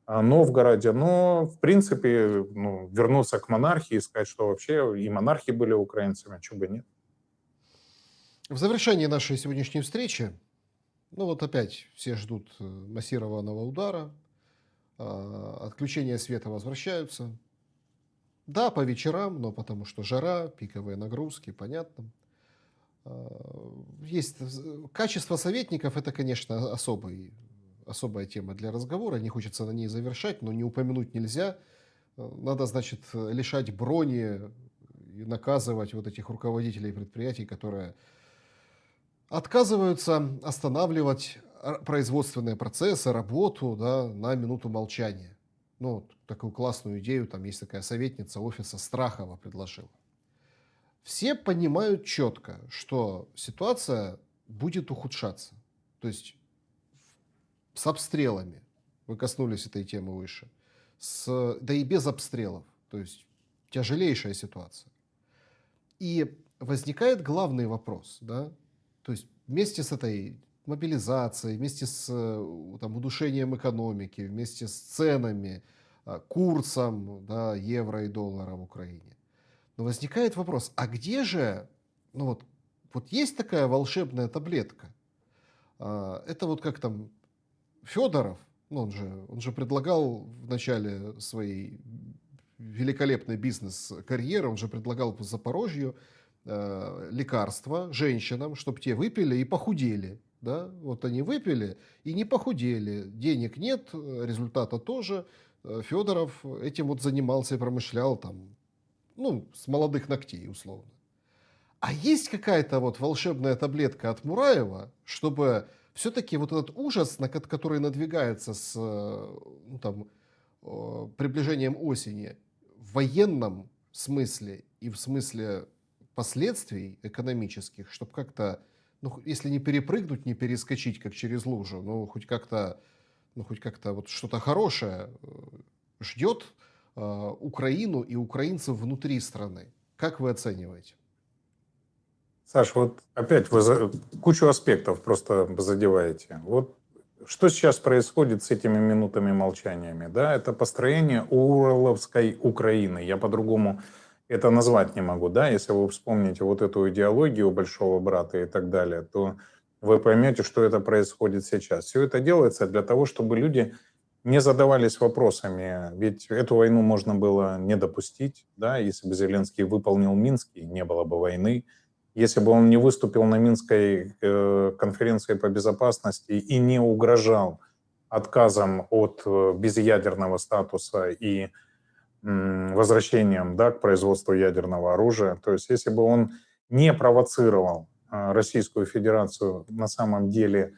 Новгороде. Но, в принципе, ну, вернуться к монархии и сказать, что вообще и монархи были украинцами, а чего бы нет. В завершении нашей сегодняшней встречи, ну вот опять все ждут массированного удара, отключения света возвращаются. Да, по вечерам, но потому что жара, пиковые нагрузки, понятно. Есть качество советников, это, конечно, особая тема для разговора. Не хочется на ней завершать, но не упомянуть нельзя. Надо, значит, лишать брони и наказывать вот этих руководителей предприятий, которые отказываются останавливать производственные процессы, работу, да, на минуту молчания. Ну, вот такую классную идею, там есть такая советница офиса Страхова предложила. Все понимают четко, что ситуация будет ухудшаться. То есть с обстрелами, вы коснулись этой темы выше, да и без обстрелов, то есть тяжелейшая ситуация. И возникает главный вопрос, да, то есть вместе с этой мобилизацией, вместе с там, удушением экономики, вместе с ценами, курсом, да, евро и доллара в Украине. Но возникает вопрос, а где же, ну вот есть такая волшебная таблетка? Это вот как там Федоров, ну он же предлагал в начале своей великолепной бизнес-карьеры, он же предлагал по Запорожью лекарства женщинам, чтобы те выпили и похудели. Да? Вот они выпили и не похудели. Денег нет, результата тоже. Федоров этим вот занимался и промышлял там, ну, с молодых ногтей, условно. А есть какая-то вот волшебная таблетка от Мураева, чтобы все-таки вот этот ужас, который надвигается с ну, там, приближением осени, в военном смысле и в смысле последствий экономических, чтобы как-то, ну, если не перепрыгнуть, не перескочить, как через лужу, хоть как-то вот что-то хорошее ждет Украину и украинцев внутри страны. Как вы оцениваете? Саш, вот опять вы кучу аспектов просто задеваете. Вот что сейчас происходит с этими минутами молчаниями? Да, это построение Урловской Украины. Я по-другому это назвать не могу. Да? Если вы вспомните вот эту идеологию большого брата и так далее, то вы поймете, что это происходит сейчас. Все это делается для того, чтобы люди не задавались вопросами. Ведь эту войну можно было не допустить. Да? Если бы Зеленский выполнил Минский, не было бы войны. Если бы он не выступил на Минской конференции по безопасности и не угрожал отказом от безъядерного статуса и возвращением, да, к производству ядерного оружия, то есть если бы он не провоцировал Российскую Федерацию на самом деле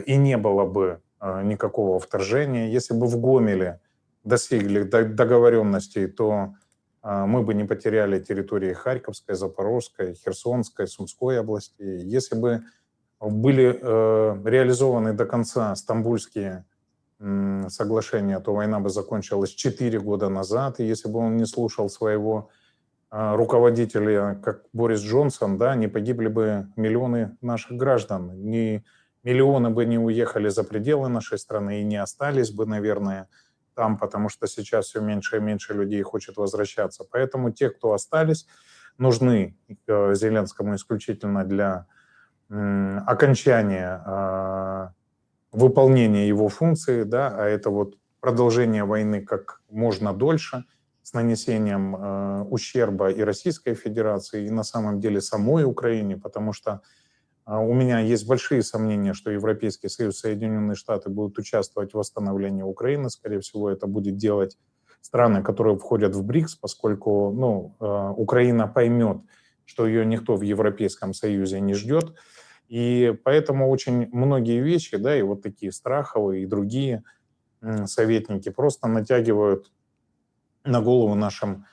и не было бы никакого вторжения, если бы в Гомеле достигли договоренностей, то мы бы не потеряли территории Харьковской, Запорожской, Херсонской, Сумской областей. Если бы были реализованы до конца стамбульские соглашения, то война бы закончилась 4 года назад. И если бы он не слушал своего руководителя, как Борис Джонсон, да, не погибли бы миллионы наших граждан, миллионы бы не уехали за пределы нашей страны и не остались бы, наверное, там, потому что сейчас все меньше и меньше людей хочет возвращаться. Поэтому те, кто остались, нужны Зеленскому исключительно для окончание выполнения его функции, да, а это вот продолжение войны как можно дольше с нанесением ущерба и Российской Федерации, и на самом деле самой Украине, потому что у меня есть большие сомнения, что Европейский Союз, Соединенные Штаты будут участвовать в восстановлении Украины. Скорее всего, это будет делать страны, которые входят в БРИКС, поскольку Украина поймет, что ее никто в Европейском Союзе не ждет. И поэтому очень многие вещи, да, и вот такие страховые, и другие советники просто натягивают на голову нашим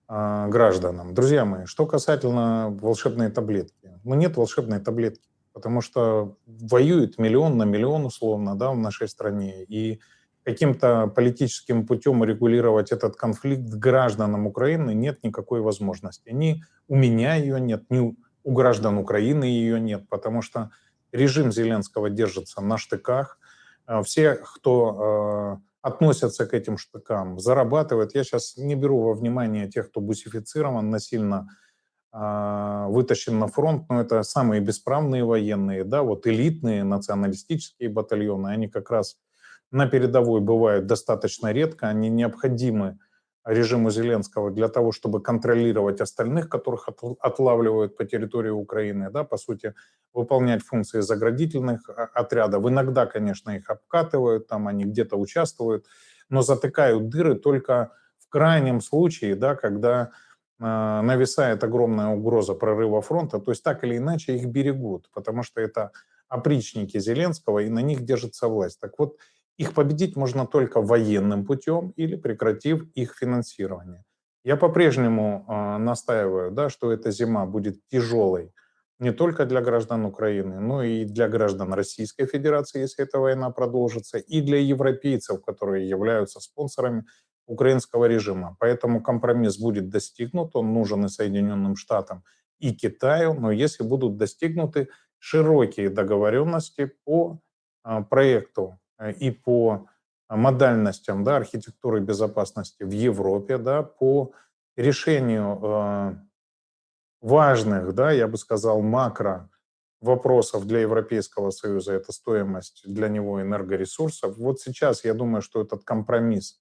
гражданам. Друзья мои, что касательно волшебной таблетки. Ну, нет волшебной таблетки, потому что воюет миллион на миллион условно, да, в нашей стране. И каким-то политическим путем регулировать этот конфликт гражданам Украины нет никакой возможности. Ни у меня ее нет, ни у граждан Украины ее нет, потому что режим Зеленского держится на штыках. Все, кто относятся к этим штыкам, зарабатывают. Я сейчас не беру во внимание тех, кто бусифицирован, насильно вытащен на фронт, но это самые бесправные военные, да, вот элитные националистические батальоны, они как раз на передовой бывают достаточно редко, они необходимы режиму Зеленского для того, чтобы контролировать остальных, которых отлавливают по территории Украины, да, по сути, выполнять функции заградительных отрядов. Иногда, конечно, их обкатывают, там они где-то участвуют, но затыкают дыры только в крайнем случае, да, когда нависает огромная угроза прорыва фронта, то есть так или иначе их берегут, потому что это опричники Зеленского, и на них держится власть. Так вот, их победить можно только военным путем или прекратив их финансирование. Я по-прежнему настаиваю, да, что эта зима будет тяжелой не только для граждан Украины, но и для граждан Российской Федерации, если эта война продолжится, и для европейцев, которые являются спонсорами украинского режима. Поэтому компромисс будет достигнут, он нужен и Соединенным Штатам, и Китаю, но если будут достигнуты широкие договоренности по проекту и по модальностям, да, архитектуры безопасности в Европе, да, по решению важных, да, я бы сказал, макро вопросов для Европейского Союза, это стоимость для него энергоресурсов. Вот сейчас я думаю, что этот компромисс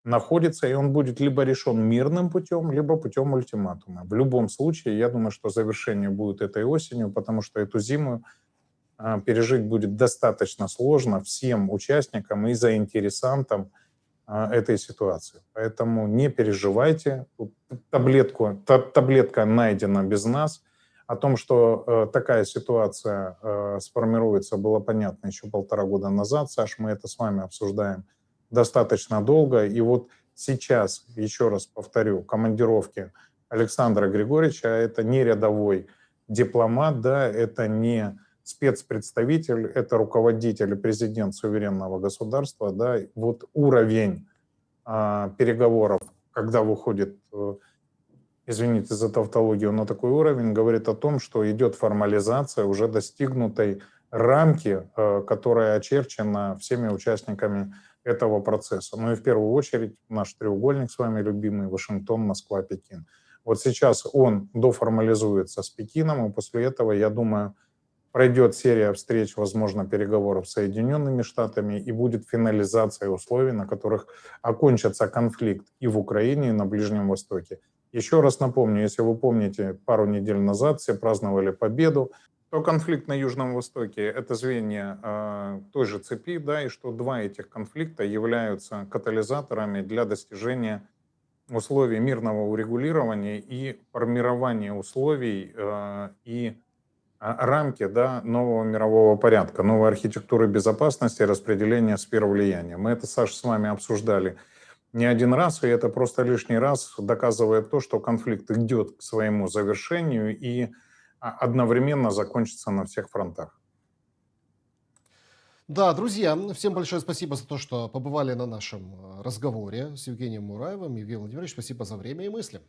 находится, и он будет либо решен мирным путем, либо путем ультиматума. В любом случае, я думаю, что завершение будет этой осенью, потому что эту зиму пережить будет достаточно сложно всем участникам и заинтересантам этой ситуации. Поэтому не переживайте. Таблетка найдена без нас. О том, что такая ситуация сформируется, было понятно еще 1,5 года назад. Саш, мы это с вами обсуждаем достаточно долго. И вот сейчас, еще раз повторю, командировки Александра Григорьевича, это не рядовой дипломат, да, это не спецпредставитель, это руководитель и президент суверенного государства, да, вот уровень переговоров, когда выходит, извините за тавтологию, на такой уровень, говорит о том, что идет формализация уже достигнутой рамки, которая очерчена всеми участниками этого процесса. Ну и в первую очередь наш треугольник с вами любимый: Вашингтон, Москва, Пекин. Вот сейчас он доформализуется с Пекином, и после этого, я думаю, пройдет серия встреч, возможно, переговоров с Соединенными Штатами, и будет финализация условий, на которых окончится конфликт и в Украине, и на Ближнем Востоке. Еще раз напомню, если вы помните, пару недель назад все праздновали победу, то конфликт на Южном Востоке – это звенья той же цепи, да, и что два этих конфликта являются катализаторами для достижения условий мирного урегулирования и формирования условий и рамки, да, нового мирового порядка, новой архитектуры безопасности и распределения сфер влияния. Мы это, Саша, с вами обсуждали не один раз, и это просто лишний раз доказывает то, что конфликт идет к своему завершению и одновременно закончится на всех фронтах. Да, друзья, всем большое спасибо за то, что побывали на нашем разговоре с Евгением Мураевым. Евгений Владимирович, спасибо за время и мысли.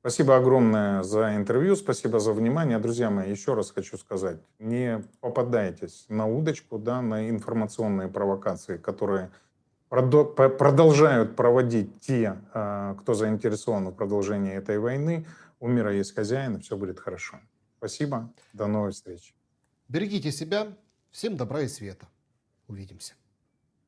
Спасибо огромное за интервью, спасибо за внимание. Друзья мои, еще раз хочу сказать, не попадайтесь на удочку, да, на информационные провокации, которые продолжают проводить те, кто заинтересован в продолжении этой войны. У мира есть хозяин, и все будет хорошо. Спасибо, до новых встреч. Берегите себя. Всем добра и света. Увидимся.